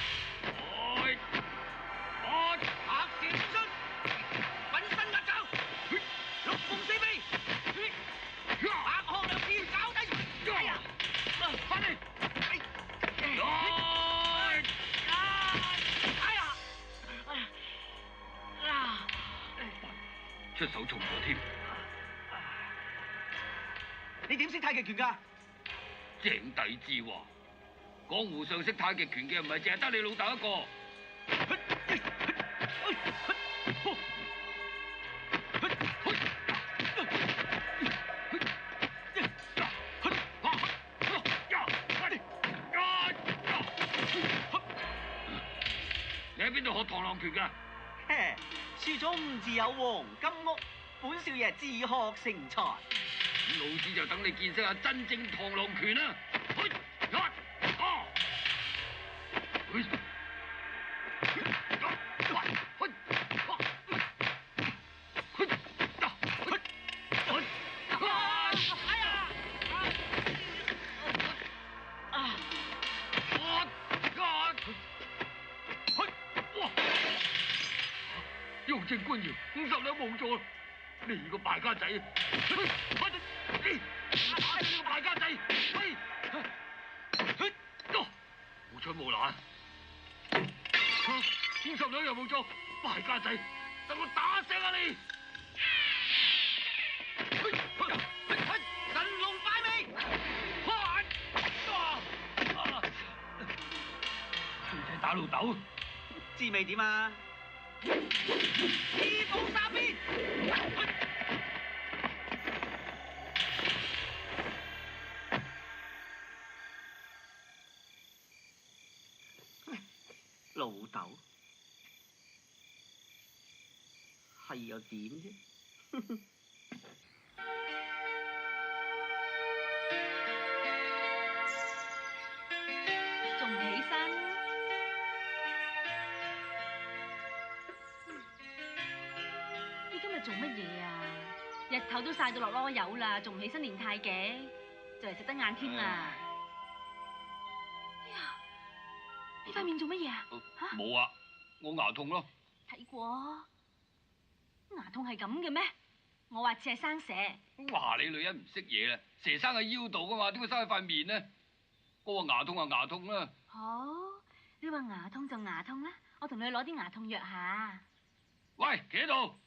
白蛇出，粉身壓爪，六鳳四飛，白鶴兩劍搞低，哎呀，翻嚟！出手重咗添，你點識太極拳㗎？井底之蛙，江湖上識太極拳嘅唔係淨係得你老豆一個。你喺邊度學螳螂拳㗎？書中自有黃金屋，本少爺自學成才。咁老子就等你見識下真正螳螂拳啦！用正官窯50兩冇咗，你個敗家仔！你個敗家仔！冇槍冇攔，50兩又冇咗，敗家仔！等我打死啊你！神龍擺尾，衰仔打老豆，滋味點啊？二步三邊。豆？係又點啫？仲唔起身？你今日做乜嘢啊？日頭都曬到落籮柚啦，仲唔起身練太極？就嚟食得晏添啦！哎呀，你塊面做乜嘢啊？嚇？冇啊，我牙痛咯。睇過，牙痛係咁嘅咩？我話似係生蛇。哇！你女人唔識嘢啦，蛇生喺腰度噶嘛，點會生喺塊面呢？我話牙痛就牙痛啦。好，你話牙痛就牙痛啦，我同你去攞啲牙痛藥下。喂，企喺度！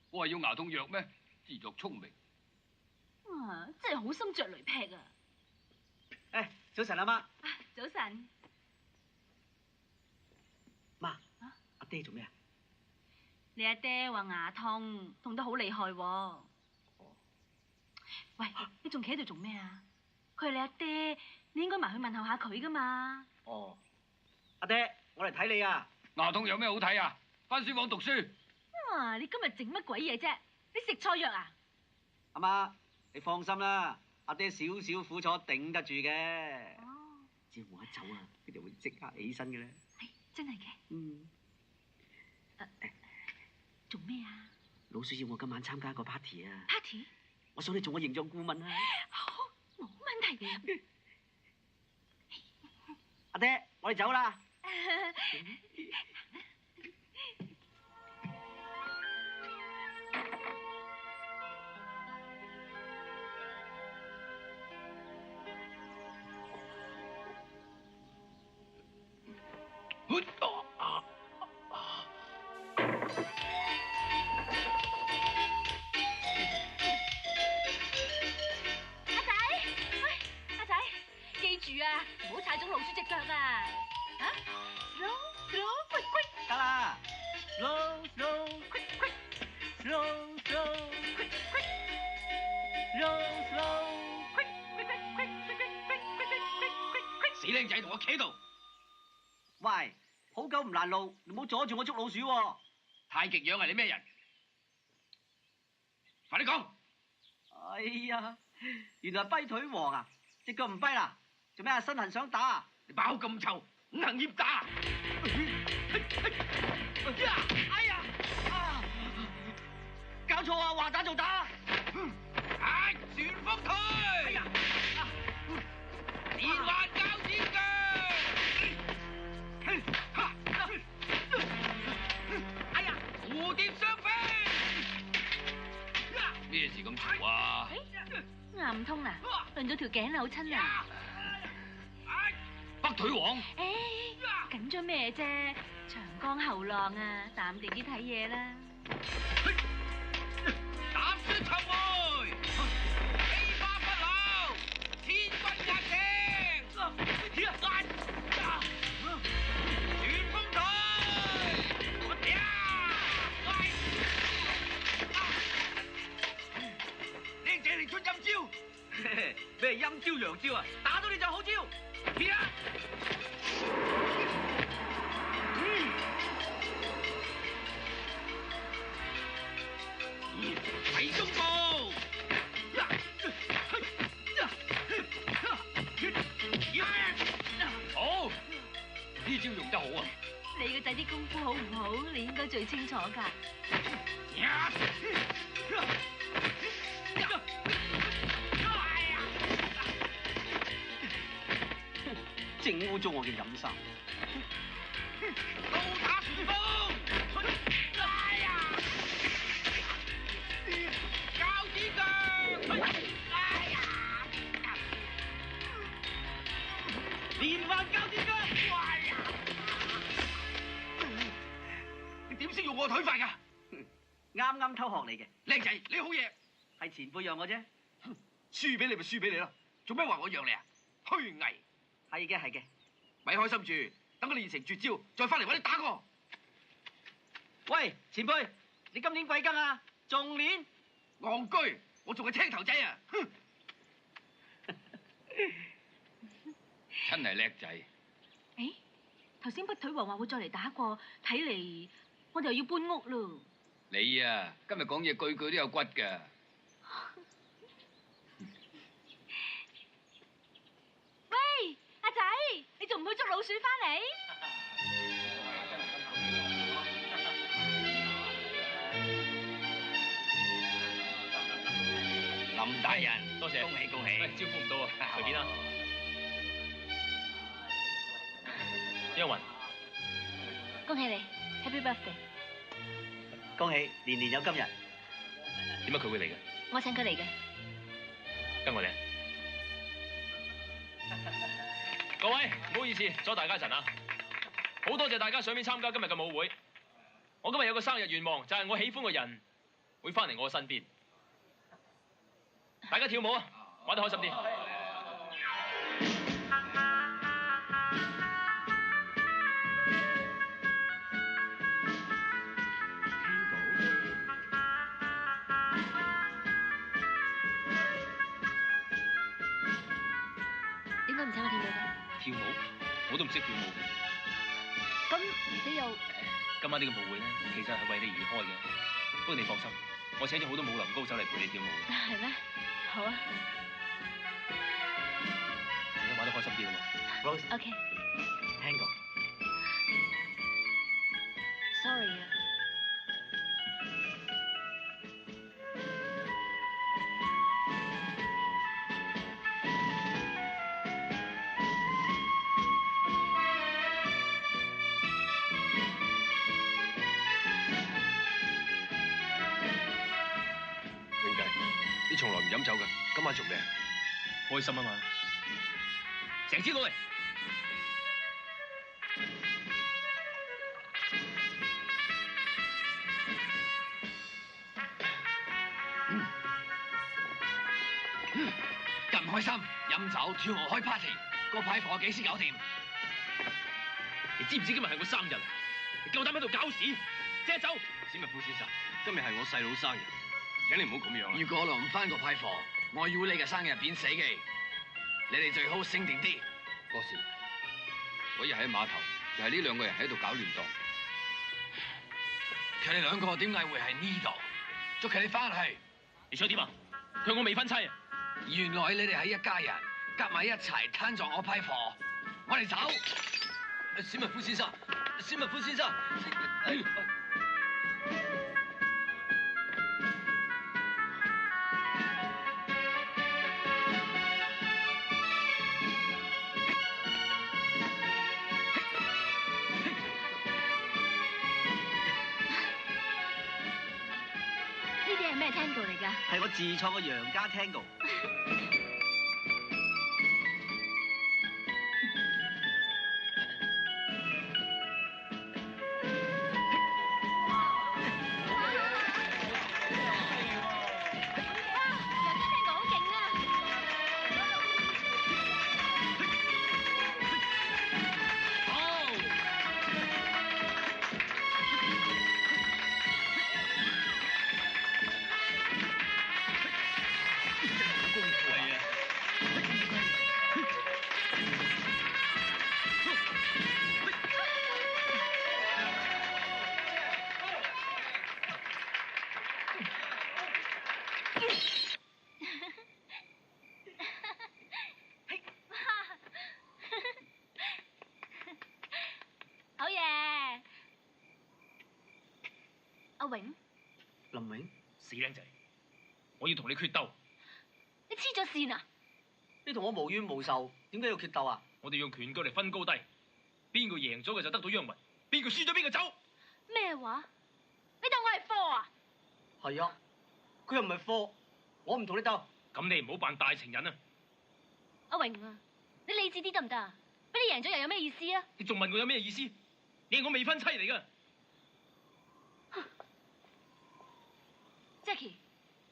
我話要牙痛藥咩？自作聰明。真係好心着雷劈啊！誒，早晨阿媽。早晨。媽，阿爹做咩啊？你阿爹話牙痛，痛得好厲害喎。喂，你仲企喺度做咩啊？佢係你阿爹，你應該埋去問候下佢噶嘛。哦，阿爹，我嚟睇你啊！牙痛有咩好睇啊？返書房讀書。你今日整乜鬼嘢啫？你食錯藥啊？阿媽，你放心啦，阿爹少少苦楚頂得住嘅。哦，只要我一走啊，佢就會即刻起身嘅咧。係真係嘅。嗯。做咩啊？老師要我今晚參加個 party 啊。party？ 我想你做我形象顧問啊。好，冇問題。阿爹，我哋走啦。唔好踩中老鼠隻腳啊！嚇 ，slow slow quick quick， 得啦 ，slow slow quick quick slow slow quick quick slow slow quick quick quick quick quick quick quick， 死靚仔同我企喺度。喂，好狗唔攔路，你唔好阻住我捉老鼠喎。太極養係你咩人？快啲講！哎呀，原來跛腿王啊！隻腳唔跛啦，做咩啊？身痕想打？你把口咁臭，五行業打！哎呀！搞錯啊！話打就打！唉，旋風腿！哎呀！連環鉸剪腳！哎呀！蝴蝶雙飛！咩事咁嘈啊？牙唔痛啊？輪到條頸扭親啊？北腿王？緊張咩啫？長江後浪啊，淡定啲睇嘢啦。膽酸尋梅，飛花不朽，千軍壓境。旋風腿！靚仔嚟出陰招。咩陰招陽招啊？打到你就好招。睇中步。好，呢招用得好啊！你個仔啲功夫好唔好？你應該最清楚㗎。整污糟我嘅飲衫。刀打旋風！哎呀！鉸剪腳！哎呀！連環鉸剪腳！哎呀！你點識用我腿法㗎？啱啱偷學你嘅。靚仔，你好嘢。係前輩讓我啫。輸俾你咪輸俾你咯，做咩話我讓你啊？虛偽。係嘅，係嘅。咪開心住，等我練成絕招，再翻嚟揾你打過。喂，前輩，你今年貴庚啊？仲練？戇居，我仲係青頭仔啊！哼！真係叻仔。誒，頭先北腿王話會再嚟打過，睇嚟我哋又要搬屋咯。你啊，今日講嘢句句都有骨㗎。喂，阿仔，你仲唔去捉老鼠翻嚟？林大人，多謝，恭喜恭喜！喂，招呼唔到啊，隨便啦。英雲，恭喜你 ，Happy Birthday！恭喜，年年有今日。點解佢會嚟嘅？我請佢嚟嘅。跟我嚟。各位，唔好意思，阻大家一陣啊！好多謝大家上面參加今日嘅舞會。我今日有個生日願望，就係我喜歡嘅人會翻嚟我身邊。大家跳舞啊，玩得開心啲。點解唔請我跳舞嘅？跳舞？我都唔識跳舞。咁你又？今晚呢個舞會咧，其實係為你而開嘅。不過你放心，我請咗好多舞林高手嚟陪你跳舞。係咩？好啊。而家玩得開心啲啦嘛。Rose。OK。Tango。Sorry 啊。你從來唔飲酒㗎，今晚做咩？開心啊嘛！成支過嚟。咁開心，飲酒跳舞開 party， 個派貨幾時搞掂？你知唔知今日係我生日？你夠膽喺度搞事？即刻走！史密夫先生，今日係我細佬生日。請你唔好咁樣。如果落唔翻個派貨，我要你嘅生日變死記。你哋最好醒定啲。博士，嗰日喺碼頭，就係呢兩個人喺度搞亂檔。佢哋兩個點解會喺呢度？捉佢哋翻去。你想點啊？佢係我未婚妻啊！原來你哋係一家人，夾埋一齊攤咗我批貨。我哋走。史密夫先生，史密夫先生。咩 Tango 嚟㗎？係我自創嘅楊家 Tango。阿榮，林榮，死僆仔，我要同你決鬥。你黐咗線啊！你同我無冤無仇，點解要決鬥啊？我哋用拳腳嚟分高低，邊個贏咗嘅就得到央魂，邊個輸咗邊個走。咩話？你當我係貨啊？係啊，佢又唔係貨，我唔同你鬥。咁你唔好扮大情人啊！阿榮啊，你理智啲得唔得啊？俾你贏咗又有咩意思啊？你仲問我有咩意思？你係我未婚妻嚟噶。Jackie，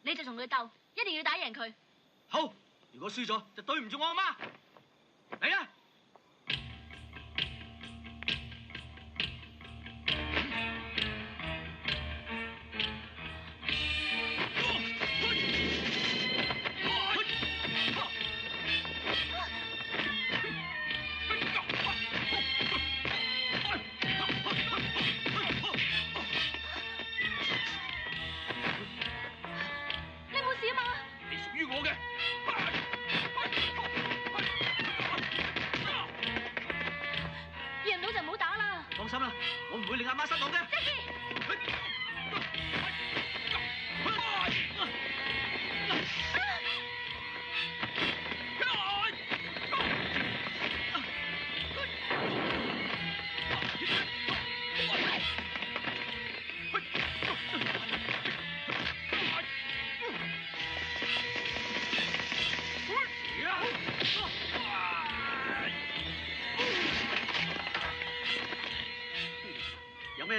你就同佢鬥，一定要打贏佢。好，如果輸咗就對唔住我阿媽。嚟啊！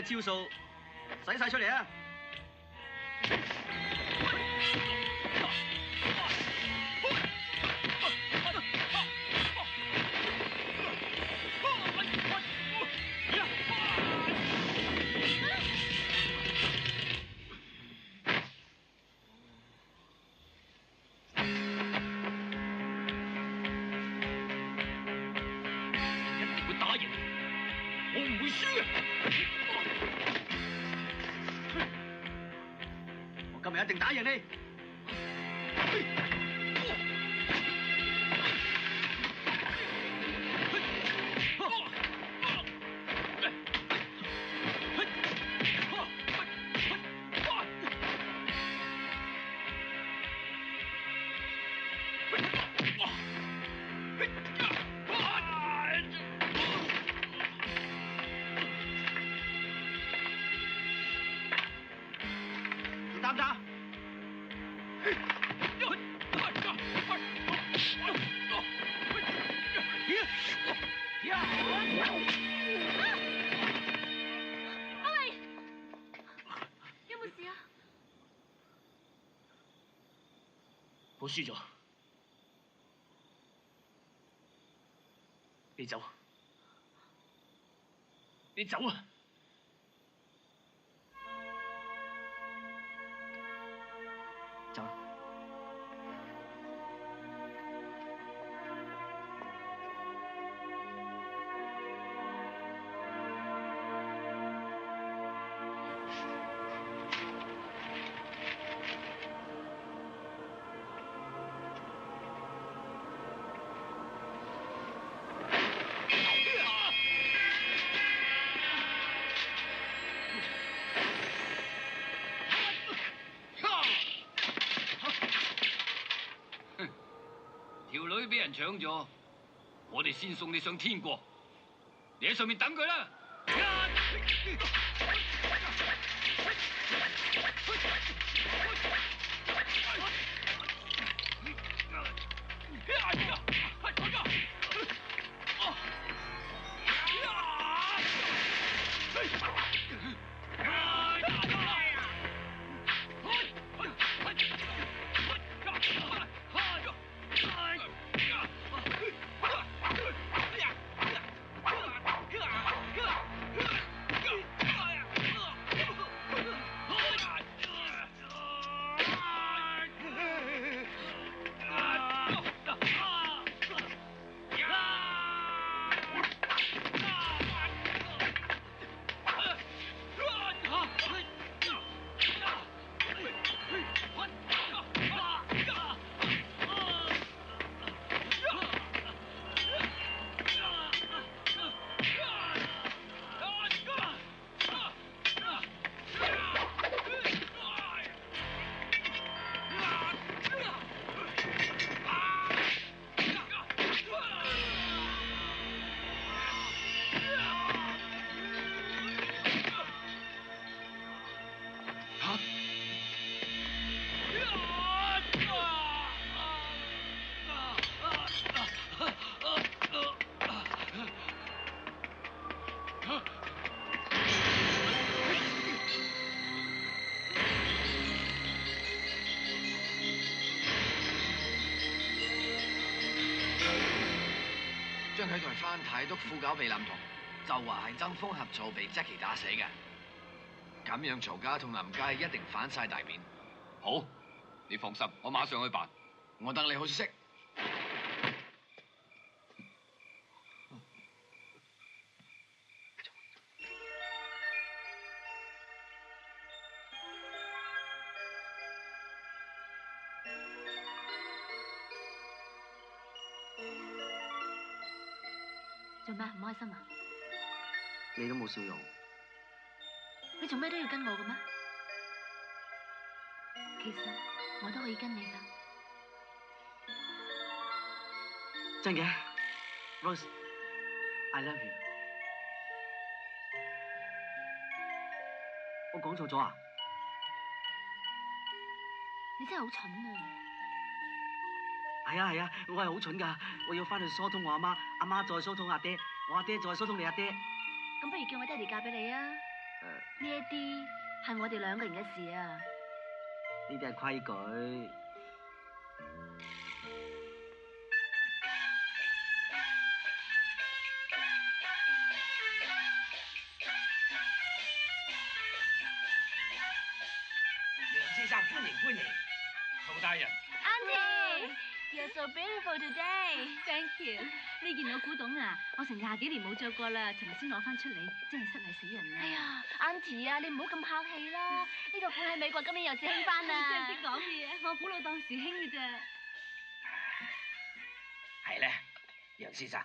嘅招數，使晒出嚟啊！今日一定打贏你！打唔打？阿麗，有冇事啊？我輸咗，你走，你走啊！走啦！條女俾人搶咗，我哋先送你上天國。你喺上面等佢啦。張啟才翻太督副搞避林童，就話係爭風呷醋被 Jackie 打死嘅。咁樣曹家同林家一定反晒大面。好，你放心，我馬上去辦。我等你好消息。做咩唔開心啊？你都冇笑容。你做咩都要跟我嘅咩？其實我都可以跟你噶。真嘅 ，Rose，I love you。我講錯咗啊？你真係好蠢啊！係啊，我係好蠢噶，我要翻去疏通我阿媽，阿媽再疏通阿爹，我阿爹再疏通你阿爹。咁不如叫我爹哋嫁俾你啊！呢一啲係我哋兩個人嘅事啊。呢啲係規矩。楊先生歡迎歡迎，曹大人。 Auntie, you're so beautiful today. Thank you. 呢件我古董啊，我成廿幾年冇着過啦，尋日先攞翻出嚟，真係失禮死人啊！哎呀，Auntie 啊，你唔好咁客氣啦。呢個款喺美國今年又興翻啦。真係識講嘢，我古老當時興嘅咋。係咧，楊先生，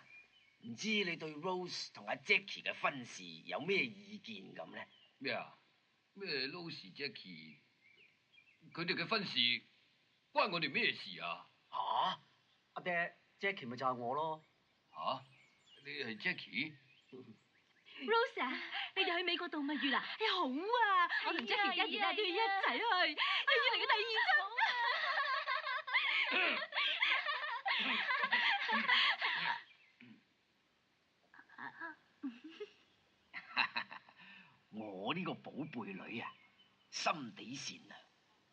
唔知你對 Rose 同阿 Jackie 嘅婚事有咩意見咁咧？咩啊？咩 Rose Jackie？佢哋嘅婚事關我哋咩事啊？吓？阿爹 ，Jackie 咪就係我咯。吓？你係 Rose 啊，你哋去美國度蜜月啦？哎呀好啊，我同 Jackie 一年都要一齊去，又要嚟個第二我呢個寶貝女啊，心地善良，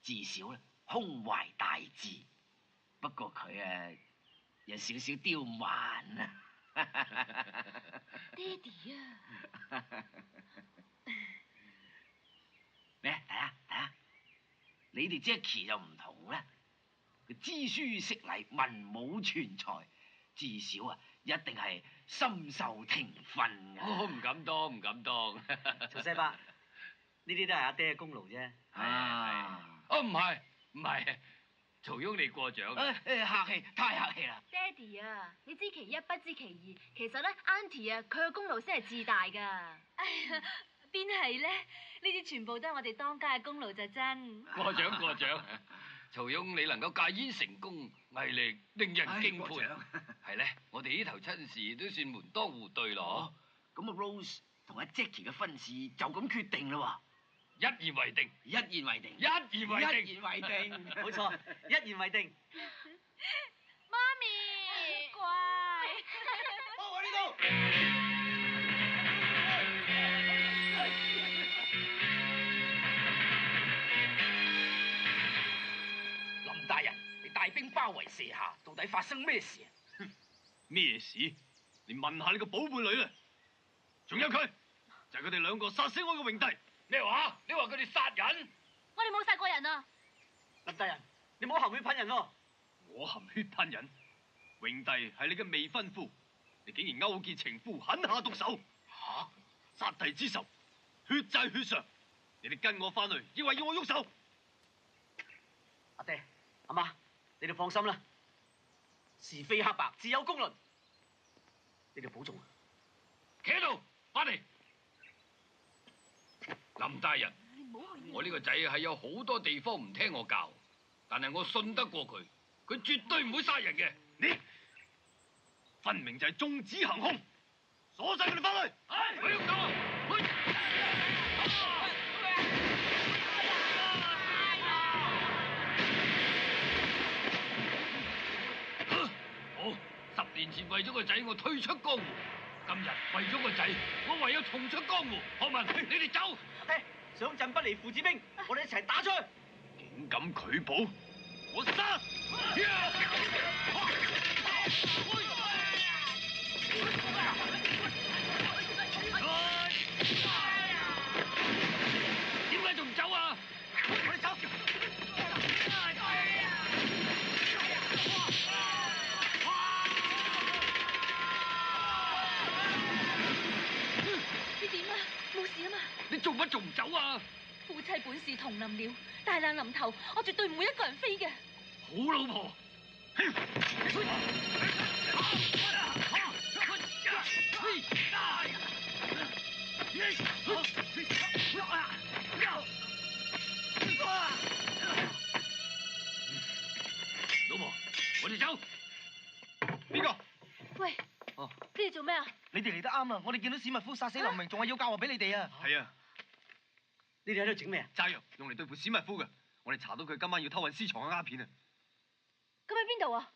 至少咧胸懷大志。不過佢啊有少少刁蠻啊。爹哋啊！咩？睇下睇下，你哋 Jackie 就唔同啦，佢知書識禮，文武全才，至少啊一定係深受庭訓㗎。我唔敢當，唔敢當。曹西伯，呢啲都係阿爹嘅功勞啫。啊！哦，唔係唔係，曹翁你過獎。客氣，太客氣啦。爹哋啊，你知其一不知其二，其實咧 Auntie 啊，佢嘅功勞先係至大㗎。哎呀，邊係咧？呢啲全部都係我哋當家嘅功勞就真。過獎過獎。曹翁你能夠戒煙成功，毅力令人敬佩。係咧，我哋呢頭親事都算門當戶對咯。咁啊 Rose 同阿 Jackie 嘅婚事就咁決定啦喎，一言為定，一言為定，一言為定，一言為定，冇錯，一言為定。媽咪，乖。包喺呢度。林大人，你帶兵包圍射下，到底發生咩事啊？咩事？你問下你個寶貝女啦。仲有佢，就係佢哋兩個殺死我嘅榮弟。咩話？你話佢哋殺人？我哋冇殺過人啊！林大人，你唔好含血噴人喎。我含血噴人，榮弟係你嘅未婚夫，你竟然勾結情夫，狠下毒手。吓！殺弟之仇，血債血償。你哋跟我翻去，以為要我喐手？阿爹、阿媽，你哋放心啦，是非黑白自有公論，你哋保重。企喺度，翻嚟。林大人，我呢個仔係有好多地方唔聽我教，但係我信得過佢，佢絕對唔會殺人嘅。你分明就係縱子行兇，鎖晒佢哋翻去。我要走。好，10年前為咗個仔，我退出江湖。今日為咗個仔，我唯有重出江湖。學文，你哋走。阿爹，上陣不離父子兵，我哋一齊打出去。竟敢拒保，我殺！點解仲唔走啊？我哋走！你點啊？冇事啊嘛？你做乜仲唔走啊？夫妻本是同林鳥，大難臨頭，我絕對唔會一個人飛嘅。好老婆。老婆，我哋走。邊個？喂，哦，你哋做咩啊？你哋嚟得啱啊！我哋見到史密夫殺死林明，仲話要教話俾你哋啊！係啊，你哋喺度整咩啊？炸藥用嚟對付史密夫嘅，我哋查到佢今晚要偷運私藏嘅鴉片啊！咁喺邊度啊？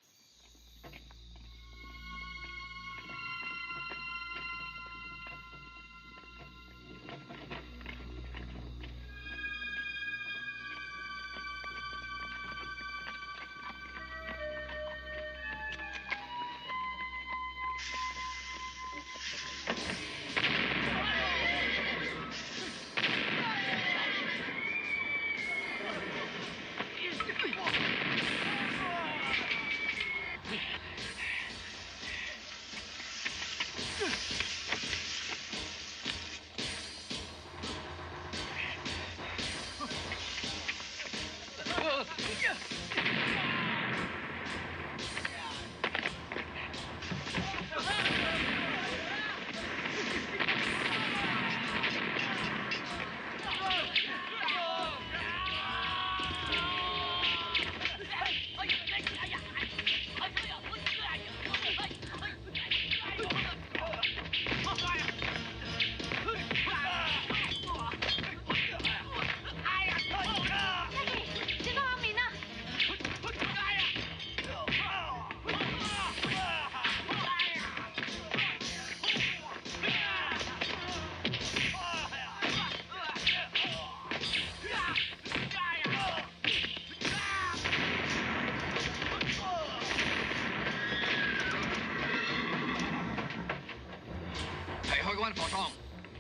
開關貨倉，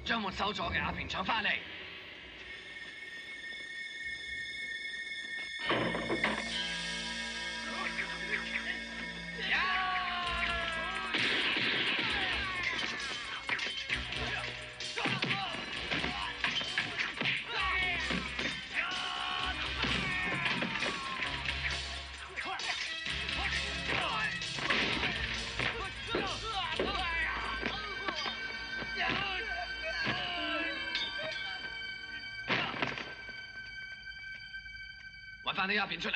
將沒收咗嘅鴉片搶翻嚟。揾翻啲鴉片出嚟。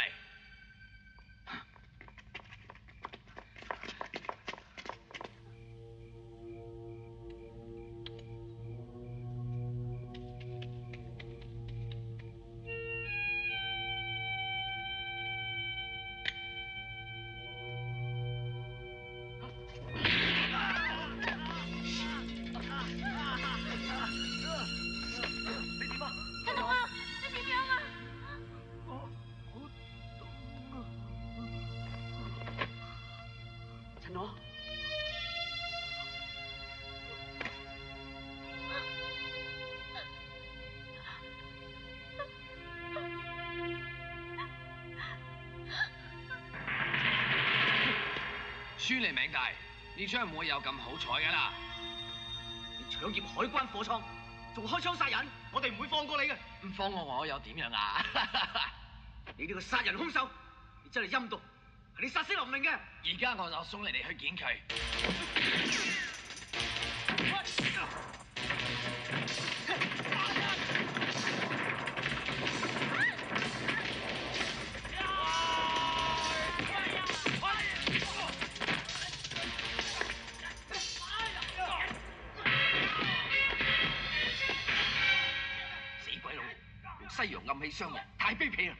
輸你命大，呢槍唔會有咁好彩噶啦！你搶劫海關貨倉，仲開槍殺人，我哋唔會放過你嘅。唔放我又點樣啊？你呢個殺人兇手，你真係陰毒，係你殺死林明嘅。而家我就送你哋去見佢。西洋暗器傷人，太卑鄙啦！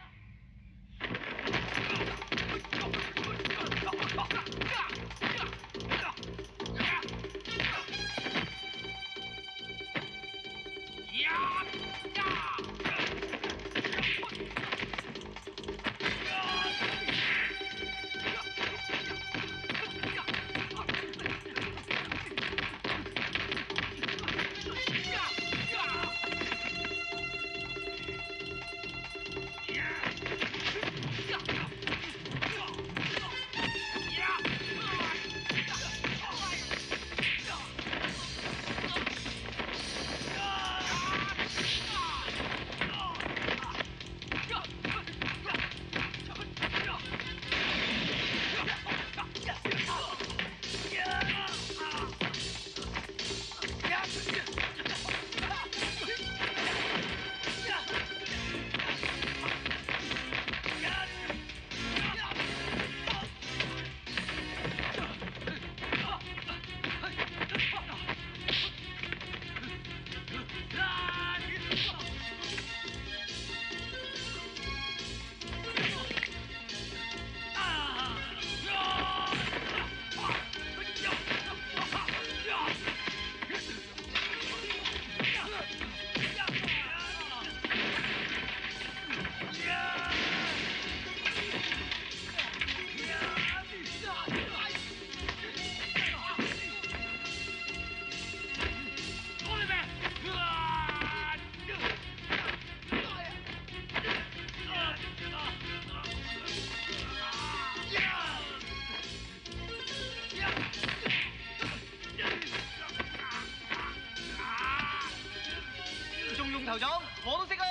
頭總，我都識啊！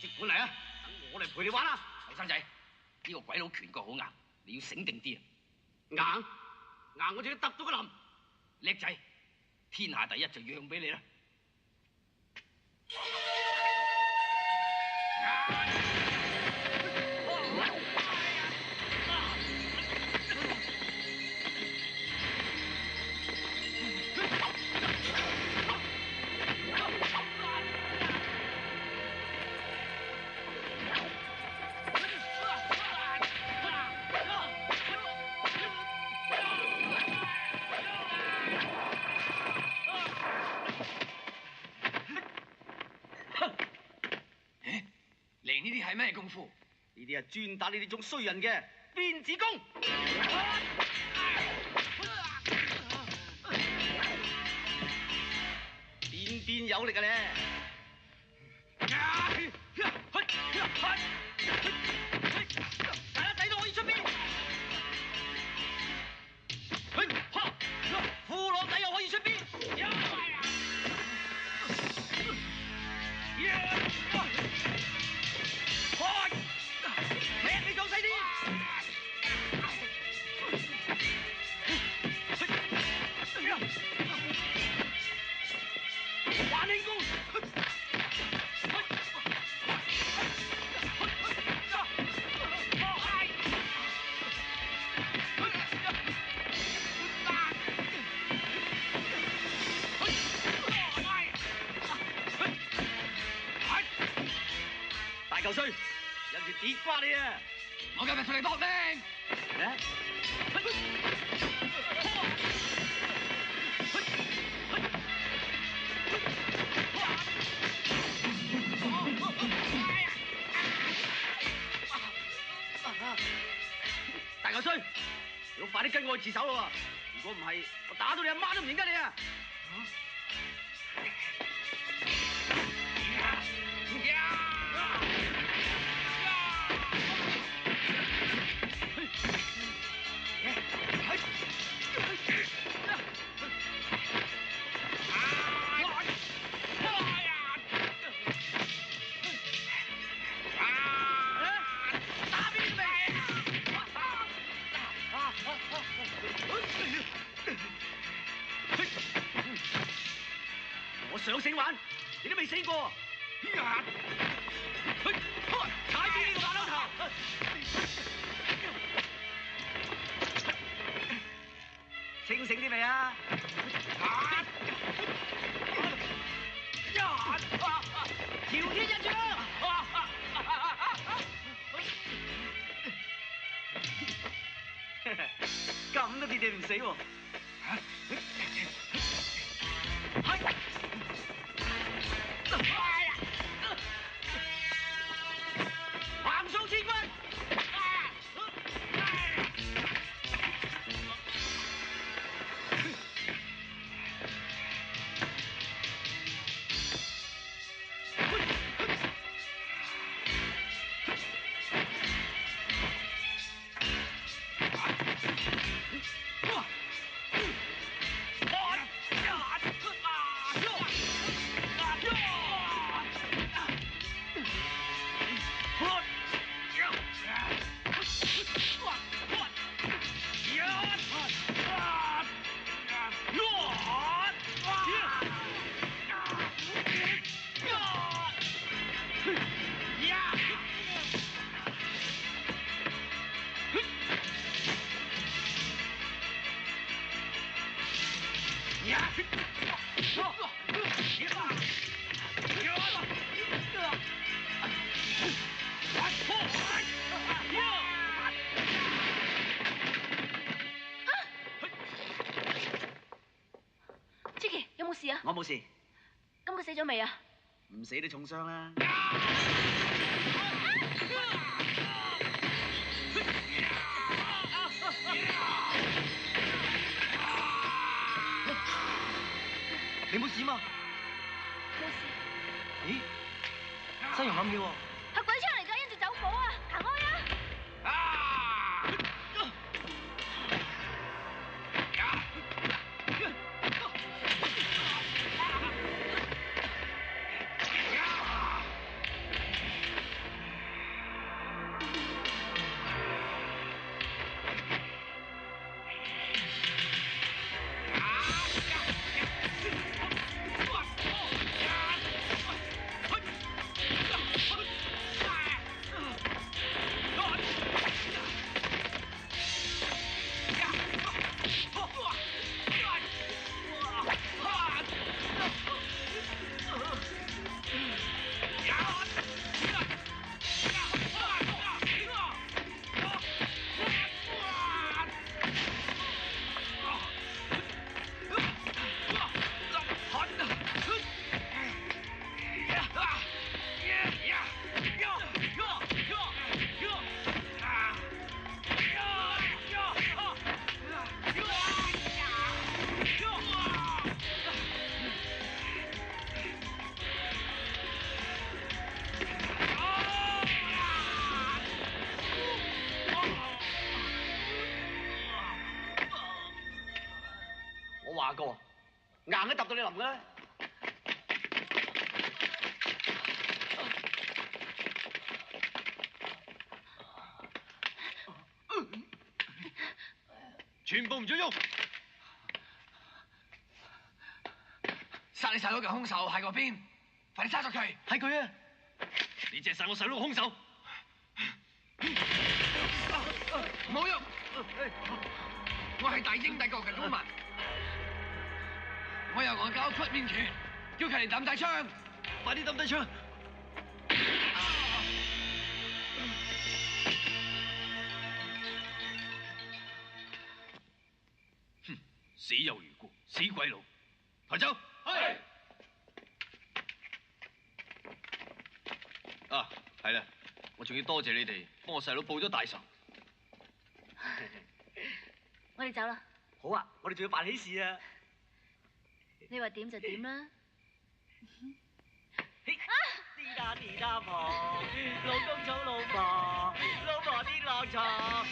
即管嚟啊！等我嚟陪你玩啊！後生仔，呢個鬼佬拳腳好硬，你要醒定啲啊！硬我就要揼到個冧。叻仔，天下第一就讓俾你啦！嚟呢啲係咩功夫？呢啲係專打你哋種衰人嘅鞭子功。鞭有力啊咧！大家仔都可以出邊，富朗仔又可以出邊。踢你走細啲！玩輕功！大嚿衰，有條鐵瓜你啊！我今日出嚟搏命。大嚿衰，你快啲跟我去自首咯！如果唔係，我打到你阿媽都唔認得你啊！我想死玩，你都未死過。踩住呢個大佬頭。清醒啲未啊？朝天一掌。咁都跌你唔死喎！橫掃千軍！我冇事。咁佢死咗未啊？唔死都重傷啦。你冇事嘛？冇事。咦？西洋暗嘅喎。係鬼槍嚟㗎，因住走火啊！行開啊！我話過，硬都揼到你冧㗎啦！全部唔准喐！殺你細佬嘅兇手係個邊？快啲揸咗佢！係佢啊！你隻殺我細佬嘅兇手！唔好喐！我係大英帝國嘅公民，我有我交豁免權，叫佢哋抌低槍，快啲抌低槍！哼，死有餘辜，死鬼佬！抬走！係。啊，係啦，我仲要多謝你哋幫我細佬報咗大仇。我哋走啦。好啊，我哋仲要辦喜事啊！你話點就點啦。啲打啲打婆，老公娶老婆，老婆啲落床。